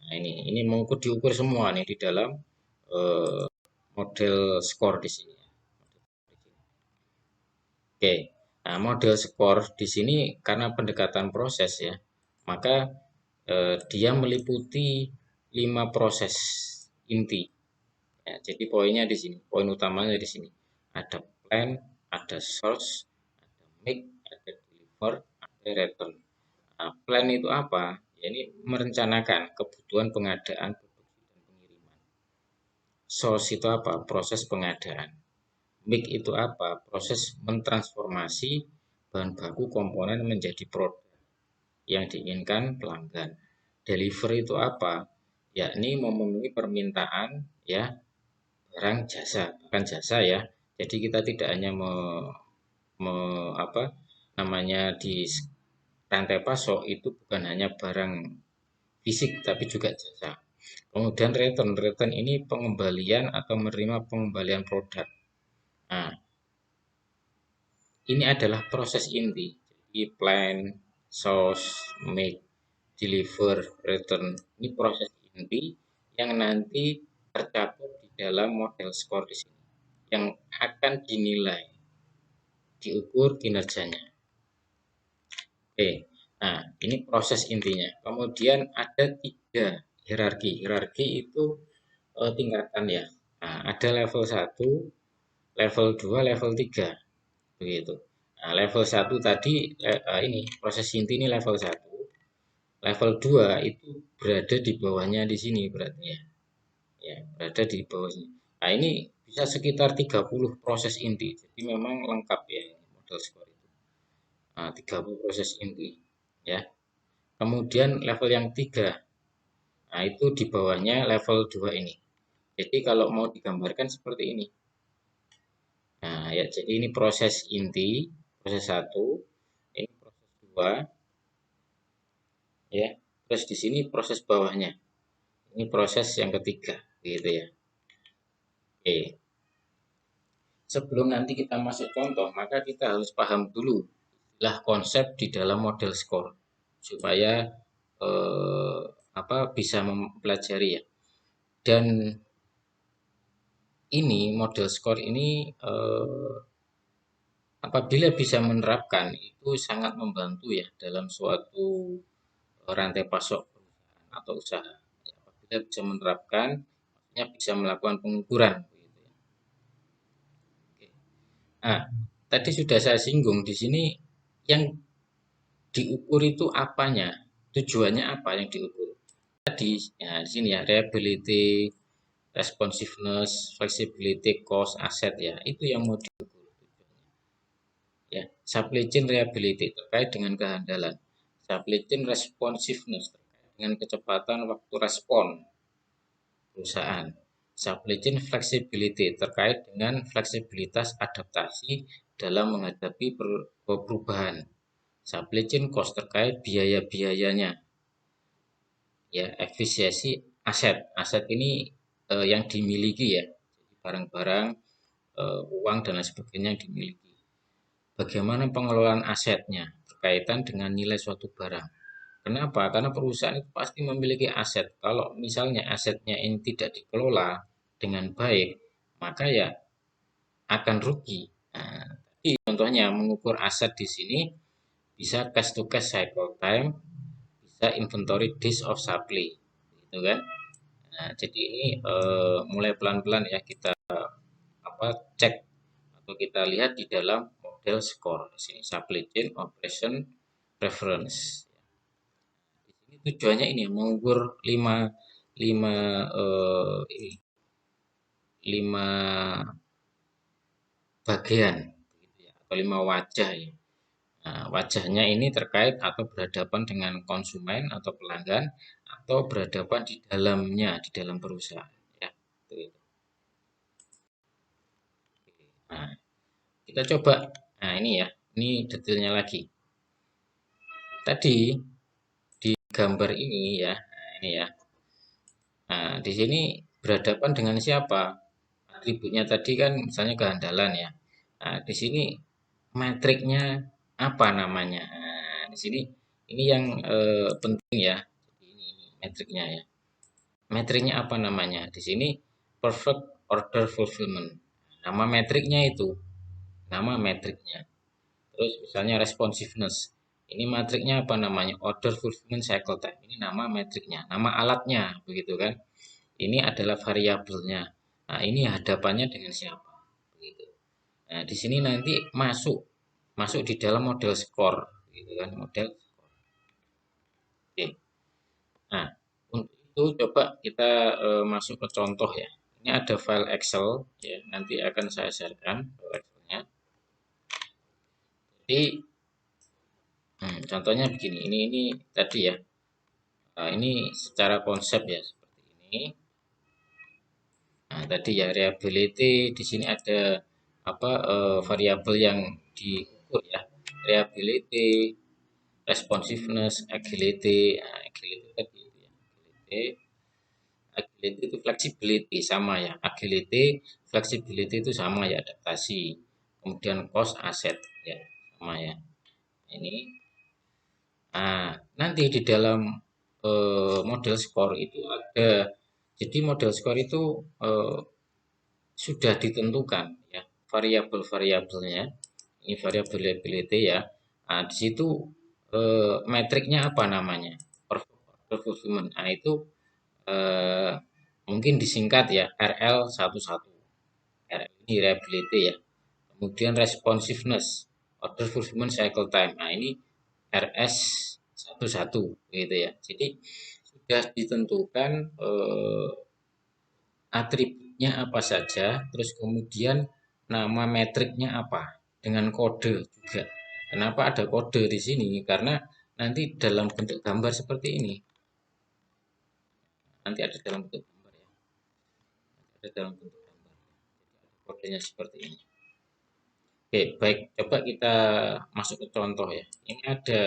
Nah, ini mengukur diukur semua nih di dalam eh, model skor di sini. Oke, nah model skor di sini karena pendekatan proses ya, maka dia meliputi 5 proses inti. Ya, jadi poinnya di sini, poin utamanya di sini. Ada plan, ada source, ada make, ada deliver, ada return. Nah, plan itu apa? Ya, ini merencanakan kebutuhan pengadaan produksi dan pengiriman. Source itu apa? Proses pengadaan. Make itu apa? Proses mentransformasi bahan baku komponen menjadi produk yang diinginkan pelanggan. Deliver itu apa? Yakni memenuhi permintaan ya barang jasa, bukan jasa ya. Jadi kita tidak hanya apa namanya di rantai pasok itu bukan hanya barang fisik tapi juga jasa. Kemudian return ini pengembalian atau menerima pengembalian produk. Nah, ini adalah proses inti. Jadi plan, source, make, deliver, return. Ini proses inti yang nanti tercakup di dalam model score di sini, yang akan dinilai, diukur kinerjanya. Oke, nah ini proses intinya. Kemudian ada 3 hierarki. Hierarki itu tingkatan ya. Nah, ada level 1, level 2, level 3. Begitu. Nah, level 1 tadi ini proses inti ini level 1. Level 2 itu berada di bawahnya di sini berarti ya. Ya, berada di bawahnya. Nah, ini bisa sekitar 30 proses inti. Jadi memang lengkap ya model score itu. Nah, 30 proses inti ya. Kemudian level yang 3. Nah, itu di bawahnya level 2 ini. Jadi kalau mau digambarkan seperti ini. Nah, ya jadi ini proses inti, proses 1, ini proses 2 ya. Terus di sini proses bawahnya. Ini proses yang ketiga gitu ya. Oke. Sebelum nanti kita masuk contoh, maka kita harus paham dulu lah konsep di dalam model score supaya bisa mempelajari ya. Dan ini model score ini apabila bisa menerapkan itu sangat membantu ya dalam suatu rantai pasok perusahaan atau usaha. Ya, apabila bisa menerapkan, maksudnya bisa melakukan pengukuran. Gitu ya. Oke. Nah, tadi sudah saya singgung di sini yang diukur itu apanya, tujuannya apa yang diukur. Tadi ya, di sini ya reliability, responsiveness, flexibility, cost, asset ya itu yang mau diukur. Ya, supply chain reliability terkait dengan kehandalan, supply chain responsiveness terkait dengan kecepatan waktu respon perusahaan, supply chain flexibility terkait dengan fleksibilitas adaptasi dalam menghadapi perubahan, supply chain cost terkait biaya-biayanya, ya efisiensi aset, aset ini yang dimiliki ya, barang-barang, uang dan lain sebagainya yang dimiliki. Bagaimana pengelolaan asetnya berkaitan dengan nilai suatu barang. Kenapa? Karena perusahaan itu pasti memiliki aset. Kalau misalnya asetnya ini tidak dikelola dengan baik, maka ya akan rugi. Nah, contohnya mengukur aset di sini bisa cash to cash cycle time, bisa inventory days of supply, gitu kan? Nah, jadi ini mulai pelan-pelan ya kita cek atau kita lihat di dalam model score di sini supply chain operation reference. Di sini tujuannya ini mengukur 5 5 ini 5 bagian gitu ya, atau 5 wajah ya. Nah, wajahnya ini terkait atau berhadapan dengan konsumen atau pelanggan atau berhadapan di dalamnya di dalam perusahaan ya. Itu. Nah, kita coba. Nah, ini ya. Ini detailnya lagi. Tadi di gambar ini ya. Nah, ini ya. Nah, di sini berhadapan dengan siapa? Atributnya tadi kan misalnya kehandalan ya. Nah, di sini metriknya apa namanya? Nah, di sini ini yang penting ya. Ini metriknya ya. Metriknya apa namanya? Di sini perfect order fulfillment. Nama metriknya itu, nama metriknya. Terus misalnya responsiveness. Ini metriknya apa namanya? Order fulfillment cycle time. Ini nama metriknya, nama alatnya, begitu kan? Ini adalah variabelnya. Nah, ini hadapannya dengan siapa? Begitu. Nah, di sini nanti masuk masuk di dalam model skor, gitu kan? Model skor. Oke. Nah, untuk itu coba kita masuk ke contoh ya. Ini ada file Excel ya, nanti akan saya sharekan file Excelnya. Jadi contohnya begini. Ini tadi ya. Nah, ini secara konsep ya seperti ini. Nah, tadi ya reliability di sini ada variabel yang diukur ya, reliability, responsiveness, agility. Nah, agility tadi itu ya. Agility itu flexibility sama ya. Agility, flexibility itu sama ya, adaptasi. Kemudian cost asset ya, sama ya. Ini nanti di dalam model skor itu ada, jadi model skor itu eh, sudah ditentukan ya variabel-variabelnya. Ini variability ya. Nah, di situ metriknya apa namanya? Performance. Nah, itu eh, mungkin disingkat ya RL11. RL ini reliability ya. Kemudian responsiveness, order fulfillment cycle time. Nah, ini RS11 gitu ya. Jadi sudah ditentukan atributnya apa saja, terus kemudian nama metriknya apa dengan kode juga. Kenapa ada kode di sini? Karena nanti dalam bentuk gambar seperti ini. Nanti ada dalam bentuk gambar ya. Ada dalam bentuk gambar. Kodenya seperti ini. Oke, baik. Coba kita masuk ke contoh ya. Ini ada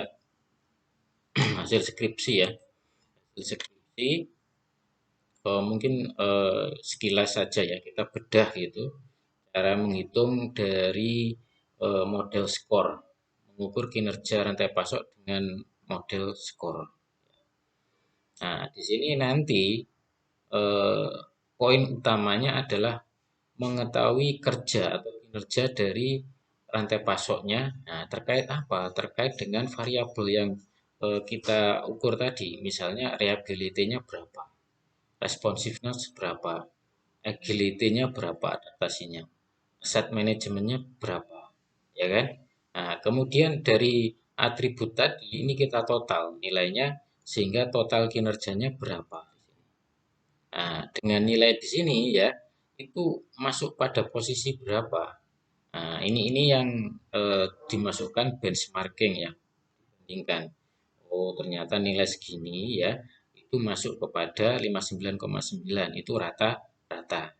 hasil skripsi ya. Hasil skripsi mungkin sekilas saja ya kita bedah gitu cara menghitung dari model skor, mengukur kinerja rantai pasok dengan model skor. Nah, di sini nanti eh, poin utamanya adalah mengetahui kerja atau kinerja dari rantai pasoknya. Nah, terkait apa? Terkait dengan variabel yang kita ukur tadi, misalnya reliability-nya berapa, responsiveness berapa, agility-nya berapa, adaptasinya, set manajemennya berapa, ya kan? Nah, kemudian dari atribut tadi ini kita total nilainya sehingga total kinerjanya berapa. Nah, dengan nilai di sini ya itu masuk pada posisi berapa. Nah, ini yang dimasukkan benchmarking ya, bandingkan. Oh, ternyata nilai segini ya itu masuk kepada 59,9 itu rata-rata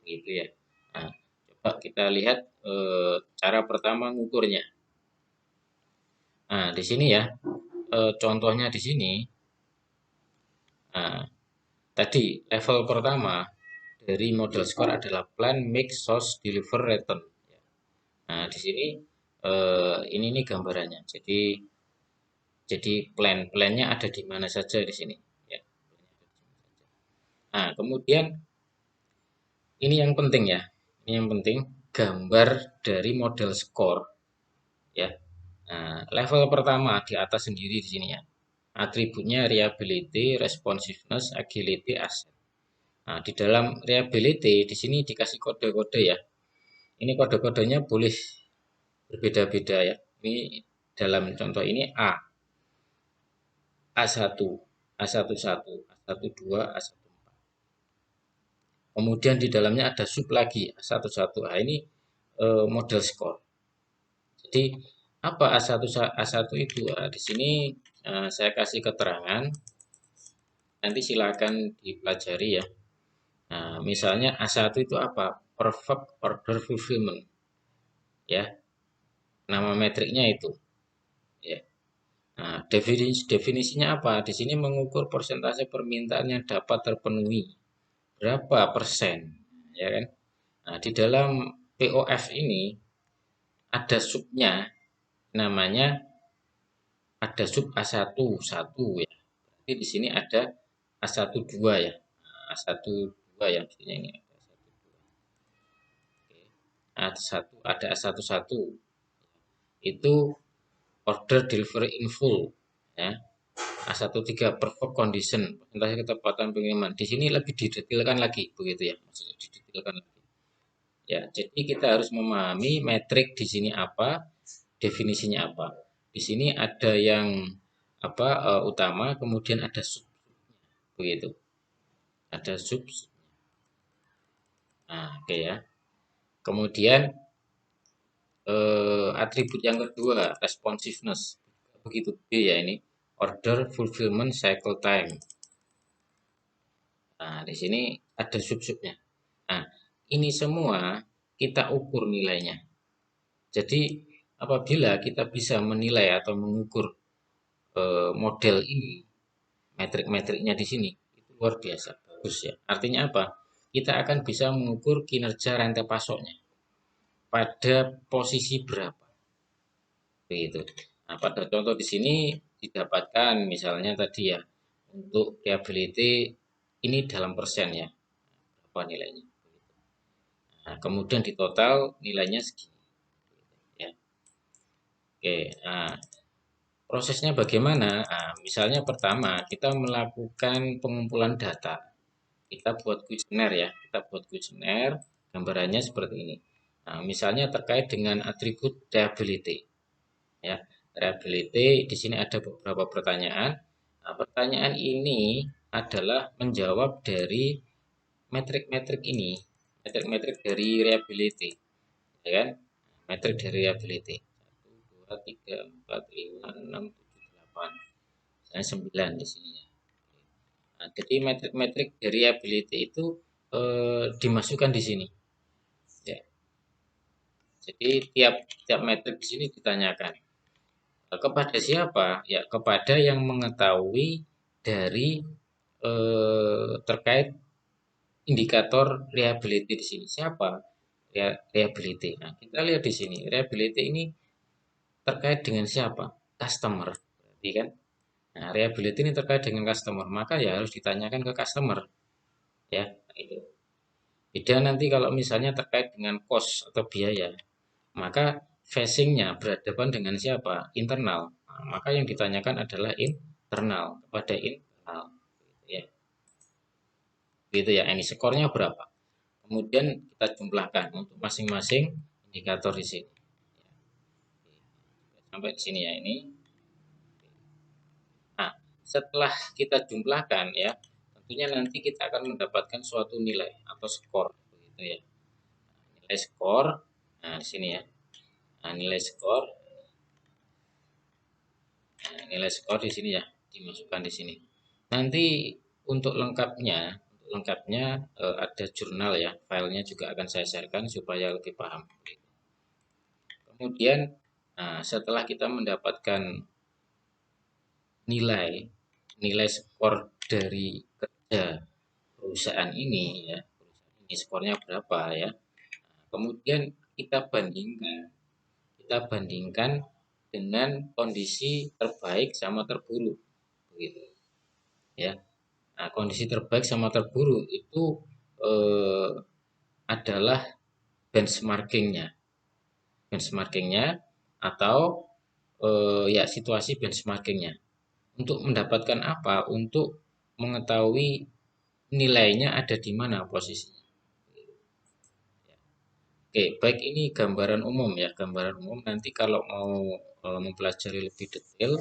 gitu ya. Nah, coba kita lihat cara pertama ngukurnya. Nah, di sini ya, contohnya di sini. Nah, tadi level pertama dari model score adalah plan, make, source, deliver, return. Nah, di sini ini nih gambarannya. Jadi plan-plannya ada di mana saja di sini. Ya. Nah, kemudian ini yang penting ya. Ini yang penting gambar dari model score ya. Nah, level pertama di atas sendiri di sini ya. Atributnya reliability, responsiveness, agility, asset. Nah, di dalam reliability di sini dikasih kode-kode ya. Ini kode-kodenya boleh berbeda-beda ya. Ini dalam contoh ini A, A1, A11, A12, A14. Kemudian di dalamnya ada sub lagi A11. Nah, ini model score. Jadi apa A1 itu? Nah, di sini saya kasih keterangan. Nanti silakan dipelajari ya. Nah, misalnya A1 itu apa? Perfect order fulfillment. Ya, nama metriknya itu. Ya. Nah, definisinya apa? Di sini mengukur persentase permintaan yang dapat terpenuhi. Berapa persen? Ya kan? Nah, di dalam POF ini ada subnya namanya ada sub A1 1 ya. Jadi di sini ada A1 2 ya. Nah, A1 2 ya mestinya ini ada A1 2. Oke. A1 ada A1 1. Itu order delivery in full ya. A13 perfect condition, persentase ketepatan pengiriman. Di sini lebih didetailkan lagi begitu ya. Maksudnya didetailkan lagi. Ya, jadi kita harus memahami metrik di sini apa, definisinya apa. Di sini ada yang utama, kemudian ada sub begitu. Ada sub. Nah, oke ya. Kemudian atribut yang kedua, responsiveness. Begitu B ya ini. Order fulfillment cycle time. Nah, di sini ada sub-subnya. Nah, ini semua kita ukur nilainya. Jadi apabila kita bisa menilai atau mengukur model ini, metrik-metriknya di sini itu luar biasa bagus ya. Artinya apa? Kita akan bisa mengukur kinerja rantai pasoknya pada posisi berapa. Begitu. Nah, pada contoh di sini didapatkan misalnya tadi ya untuk reliability ini dalam persen ya, apa nilainya. Nah, kemudian di total nilainya segini. Ya. Oke, nah, prosesnya bagaimana? Nah, misalnya pertama kita melakukan pengumpulan data. Kita buat kuesioner ya, kita buat kuesioner, gambarannya seperti ini. Nah, misalnya terkait dengan atribut reliability. Ya, reliability di sini ada beberapa pertanyaan. Nah, pertanyaan ini adalah menjawab dari metrik-metrik ini, metrik-metrik dari reliability, ya kan? Metrik dari reliability. 1, 2, 3, 4, 5, 6, 7, 8. Saya 9 di sini ya. Nah, jadi metrik-metrik dari reliability itu dimasukkan di sini. Ya. Jadi tiap tiap metrik di sini ditanyakan. Kepada siapa? Ya, kepada yang mengetahui dari terkait indikator reliability di sini. Siapa? Reliability. Nah, kita lihat di sini. Reliability ini terkait dengan siapa? Customer. Berarti kan? Nah, reliability ini terkait dengan customer. Maka ya harus ditanyakan ke customer. Ya, itu. Beda nanti kalau misalnya terkait dengan cost atau biaya. Maka facingnya berhadapan dengan siapa? Internal. Nah, maka yang ditanyakan adalah internal kepada internal. Ya, gitu ya. Ini skornya berapa? Kemudian kita jumlahkan untuk masing-masing indikator di sini. Sampai di sini ya ini. Nah, setelah kita jumlahkan ya, tentunya nanti kita akan mendapatkan suatu nilai atau skor, begitu ya. Nilai skor, nah di sini ya. Nah, nilai skor, nilai skor di sini ya, dimasukkan di sini. Nanti untuk lengkapnya ada jurnal ya, filenya juga akan saya sharekan supaya lebih paham. Kemudian, nah, setelah kita mendapatkan nilai skor dari kerja perusahaan ini ya, perusahaan ini skornya berapa ya. Kemudian kita bandingkan dengan kondisi terbaik sama terburuk begitu ya. Nah, kondisi terbaik sama terburuk itu eh, adalah benchmarkingnya benchmarkingnya atau ya situasi benchmarkingnya. Untuk mendapatkan apa? Untuk mengetahui nilainya ada di mana posisinya. Oke, baik ini gambaran umum ya, gambaran umum. Nanti kalau mau mempelajari lebih detail,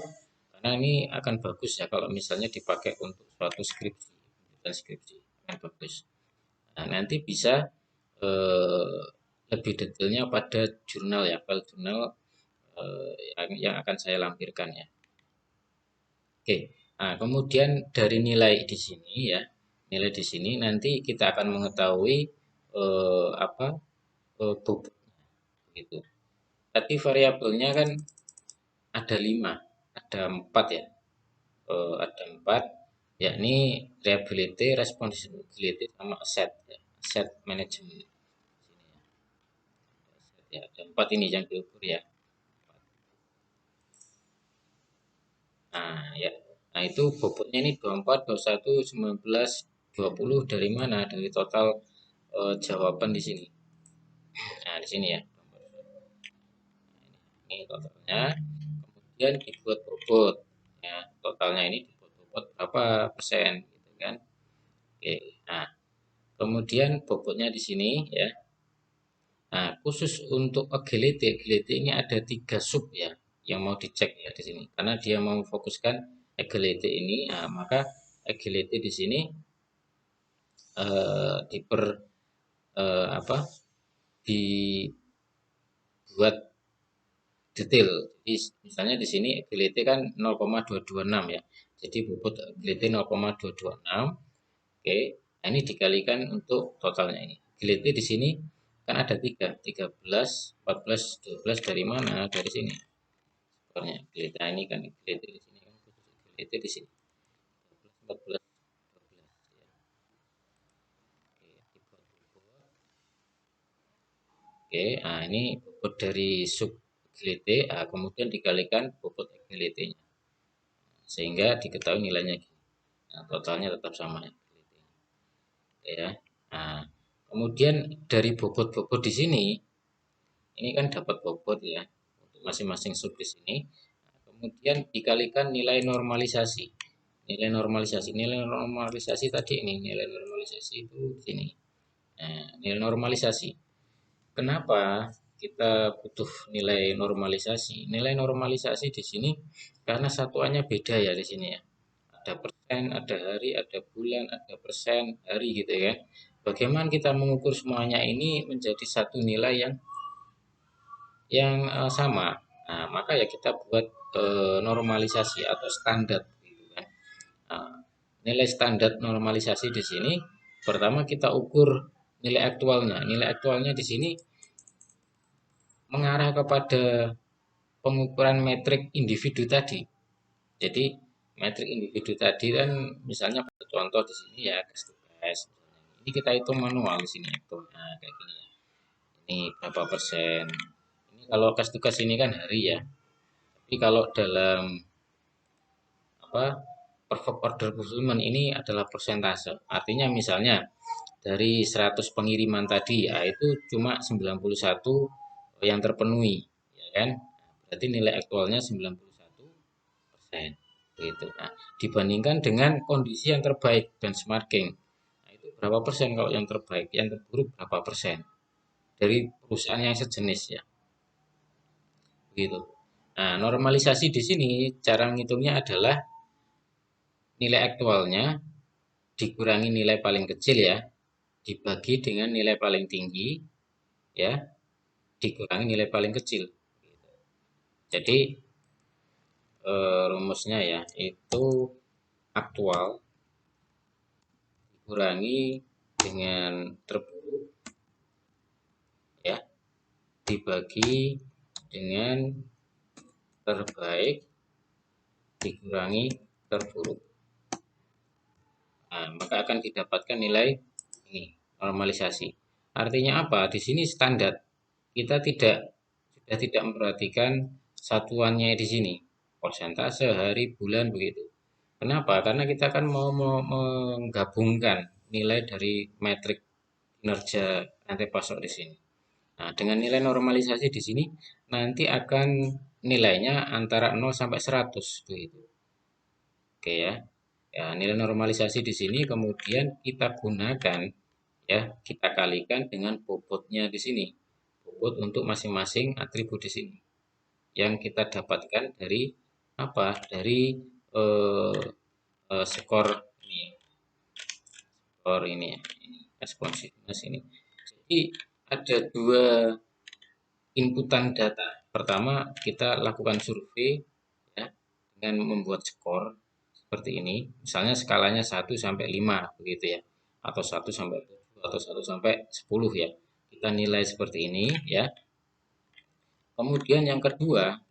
karena ini akan bagus ya kalau misalnya dipakai untuk suatu skripsi, skripsi akan bagus. Nah, nanti bisa eh, lebih detailnya pada jurnal ya, file jurnal yang akan saya lampirkan ya. Oke, nah kemudian dari nilai di sini ya, nilai di sini nanti kita akan mengetahui apa bobotnya gitu. Tadi variabelnya kan ada 5, ada 4 ya, ada 4, yakni reliability, responsibility, sama asset ya, asset management. Ya, ada 4 ini yang diukur ya. Nah, ya. Nah, itu bobotnya ini 24, 21, 19, 20 dari mana? Dari total jawaban di sini. Nah, di sini ya. Ini totalnya. Kemudian dibuat bobot. Ya, totalnya ini dibuat bobot berapa persen gitu kan. Oke. Nah, kemudian bobotnya di sini ya. Nah, khusus untuk agility, ini ada 3 sub ya yang mau dicek ya di sini. Karena dia mau fokuskan agility ini, nah, maka agility di sini diper apa dibuat detail. Jadi misalnya di sini agility kan 0,226 ya. Jadi bobot agility 0,226. Oke. Nah, ini dikalikan untuk totalnya ini. Agility di sini Kan ada 3, 13, 14, 12 dari mana? Dari sini. Skornya gelita ini kan gelita di sini kan gelita di sini. 14, 12 ya. Oke, nah ini bobot dari sub gelite, kemudian dikalikan bobot gelite-nya. Sehingga diketahui nilainya. Nah, totalnya tetap sama ya. Ya. Nah, kemudian dari bobot-bobot di sini, ini kan dapat bobot ya untuk masing-masing sub di sini. Nah, kemudian dikalikan nilai normalisasi. Nilai normalisasi tadi ini, nilai normalisasi itu di sini. Nah, nilai normalisasi. Kenapa kita butuh nilai normalisasi? Nilai normalisasi di sini karena satuannya beda ya di sini ya. Ada persen, ada hari, ada bulan, ada persen, hari gitu ya. Bagaimana kita mengukur semuanya ini menjadi satu nilai yang sama. Nah, maka ya kita buat normalisasi atau standar gitu kan. Nah, nilai standar normalisasi di sini pertama kita ukur nilai aktualnya. Nilai aktualnya di sini mengarah kepada pengukuran metrik individu tadi. Jadi metrik individu tadi kan misalnya contoh di sini ya case to case. Ini kita hitung manual di sini itu. Nah, kayak gini ya. Ini berapa persen? Ini kalau case to case ini kan hari ya. Tapi kalau dalam apa perfect order fulfillment ini adalah persentase. Artinya misalnya dari 100 pengiriman tadi ya itu cuma 91 yang terpenuhi ya kan. Berarti nilai aktualnya 91%. Gitu. Nah, dibandingkan dengan kondisi yang terbaik benchmarking. Nah, itu berapa persen kalau yang terbaik, yang terburuk berapa persen dari perusahaan yang sejenis ya. Gitu. Nah, normalisasi di sini cara menghitungnya adalah nilai aktualnya dikurangi nilai paling kecil ya, dibagi dengan nilai paling tinggi ya, dikurangi nilai paling kecil. Jadi rumusnya ya itu aktual dikurangi dengan terburuk ya dibagi dengan terbaik dikurangi terburuk. Nah, maka akan didapatkan nilai ini normalisasi. Artinya apa? Di sini standar. Kita sudah tidak memperhatikan satuannya di sini. Persentase, hari, bulan begitu. Kenapa? Karena kita kan mau menggabungkan nilai dari metrik kinerja rantai pasok di sini. Nah, dengan nilai normalisasi di sini nanti akan nilainya antara 0 sampai 100 begitu. Oke ya. Ya, nilai normalisasi di sini kemudian kita gunakan ya, kita kalikan dengan bobotnya di sini. Bobot untuk masing-masing atribut di sini. Yang kita dapatkan dari apa? Dari eh, skor ini ya. Skor ini ya. Responsiveness ini. Jadi ada dua inputan data. Pertama, kita lakukan survei ya, dengan membuat skor seperti ini. Misalnya skalanya 1 sampai 5 begitu ya. Atau 1 sampai 7 atau 1 sampai 10 ya. Kita nilai seperti ini ya. Kemudian yang kedua,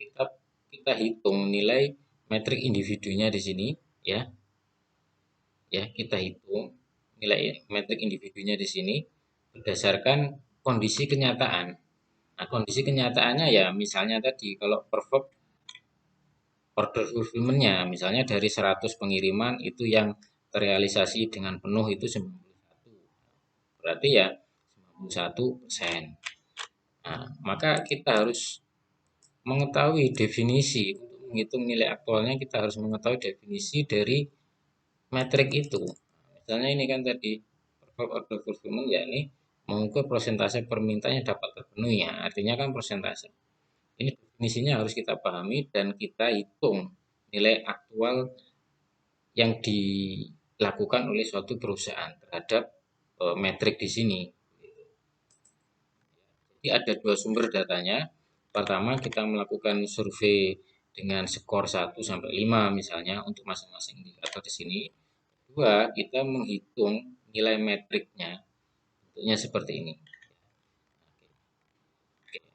kita hitung nilai metrik individunya di sini ya. Ya, kita hitung nilai metrik individunya di sini berdasarkan kondisi kenyataan. Nah, kondisi kenyataannya ya misalnya tadi kalau perfect order fulfillment-nya misalnya dari 100 pengiriman itu yang terrealisasi dengan penuh itu 91. Berarti ya 91%. Nah, maka kita harus mengetahui definisi untuk menghitung nilai aktualnya kita harus mengetahui definisi dari metrik itu. Misalnya ini kan tadi perfect order fulfillment ya ini mengukur persentase permintaan yang dapat terpenuhi ya. Artinya kan persentase. Ini definisinya harus kita pahami dan kita hitung nilai aktual yang dilakukan oleh suatu perusahaan terhadap metrik di sini. Jadi ada dua sumber datanya. Pertama kita melakukan survei dengan skor 1 sampai 5 misalnya untuk masing-masing indikator di sini. Kedua, kita menghitung nilai metriknya. Bentuknya seperti ini.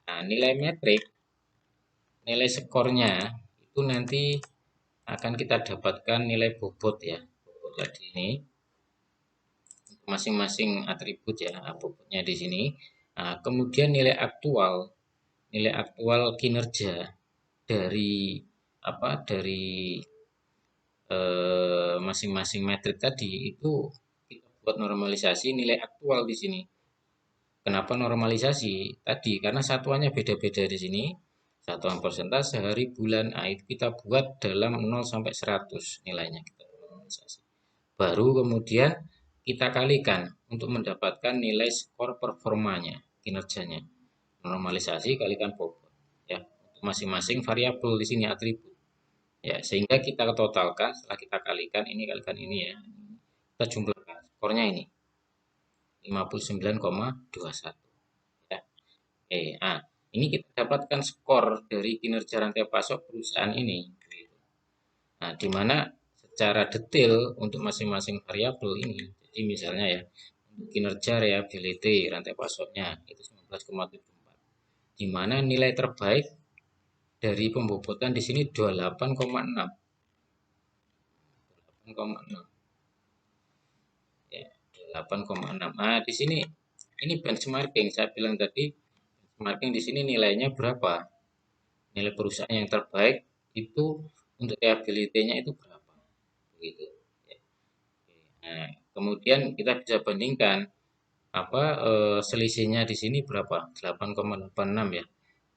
Nah, nilai metrik, nilai skornya itu nanti akan kita dapatkan nilai bobot ya. Bobot tadi ini masing-masing atribut ya, bobotnya di sini. Nah, kemudian nilai aktual kinerja dari dari masing-masing metrik tadi itu kita buat normalisasi nilai aktual di sini. Kenapa normalisasi? Tadi karena satuannya beda-beda di sini. Satuan persentase, hari, bulan, itu kita buat dalam 0 sampai 100 nilainya kita normalisasi. Baru kemudian kita kalikan untuk mendapatkan nilai skor performanya, kinerjanya. Normalisasi kalikan bobot ya. Untuk masing-masing variabel di sini atribut. Ya, sehingga kita totalkan setelah kita kalikan ini ya. Kita jumlahkan skornya ini 59,21 ya. Ini kita dapatkan skor dari kinerja rantai pasok perusahaan ini. Nah, di mana secara detail untuk masing-masing variabel ini. Jadi misalnya ya, untuk kinerja reliability rantai pasoknya itu 19,74. Di mana nilai terbaik dari pembobotan di sini 28,6. 8,6 ya, 8,6. Nah, di sini ini benchmarking. Saya bilang tadi benchmarking di sini nilainya berapa? Nilai perusahaan yang terbaik itu untuk reliability-nya itu berapa? Begitu. Nah, kemudian kita bisa bandingkan selisihnya di sini berapa? 8,86 ya.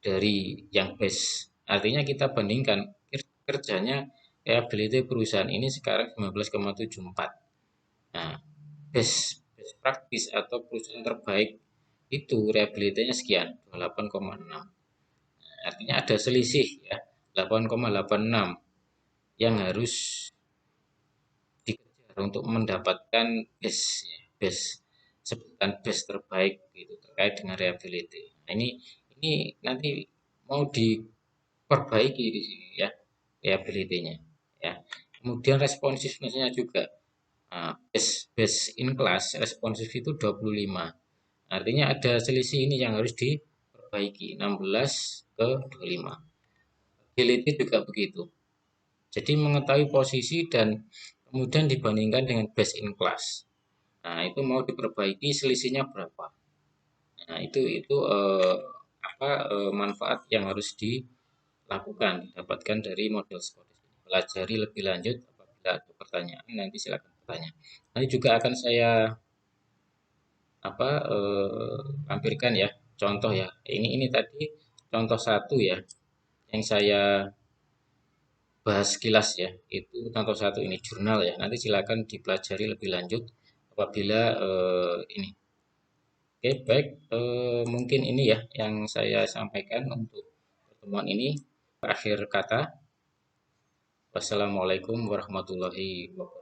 Dari yang base. Artinya kita bandingkan kerjanya reliability perusahaan ini sekarang 19,74. Nah, best practice atau perusahaan terbaik itu reliability-nya sekian, 28,6. Artinya ada selisih ya, 8,86 yang harus dikejar untuk mendapatkan best sebutan best terbaik gitu terkait dengan reliability. Nah, ini nanti mau diperbaiki di sini ya reliability-nya ya. Kemudian responsiveness-nya juga. Nah, best in class responsif itu 25. Artinya ada selisih ini yang harus diperbaiki 16 ke 25. Agility juga begitu. Jadi mengetahui posisi dan kemudian dibandingkan dengan best in class. Nah, itu mau diperbaiki selisihnya berapa. Nah, itu manfaat yang harus dilakukan, didapatkan dari model skor. Pelajari lebih lanjut apabila ada pertanyaan nanti silakan bertanya. Nanti juga akan saya lampirkan ya contoh ya. Ini tadi contoh satu ya yang saya bahas sekilas ya. Itu contoh satu ini jurnal ya. Nanti silakan dipelajari lebih lanjut apabila ini. Oke, baik. Mungkin ini ya yang saya sampaikan untuk pertemuan ini. Akhir kata, wassalamualaikum warahmatullahi wabarakatuh.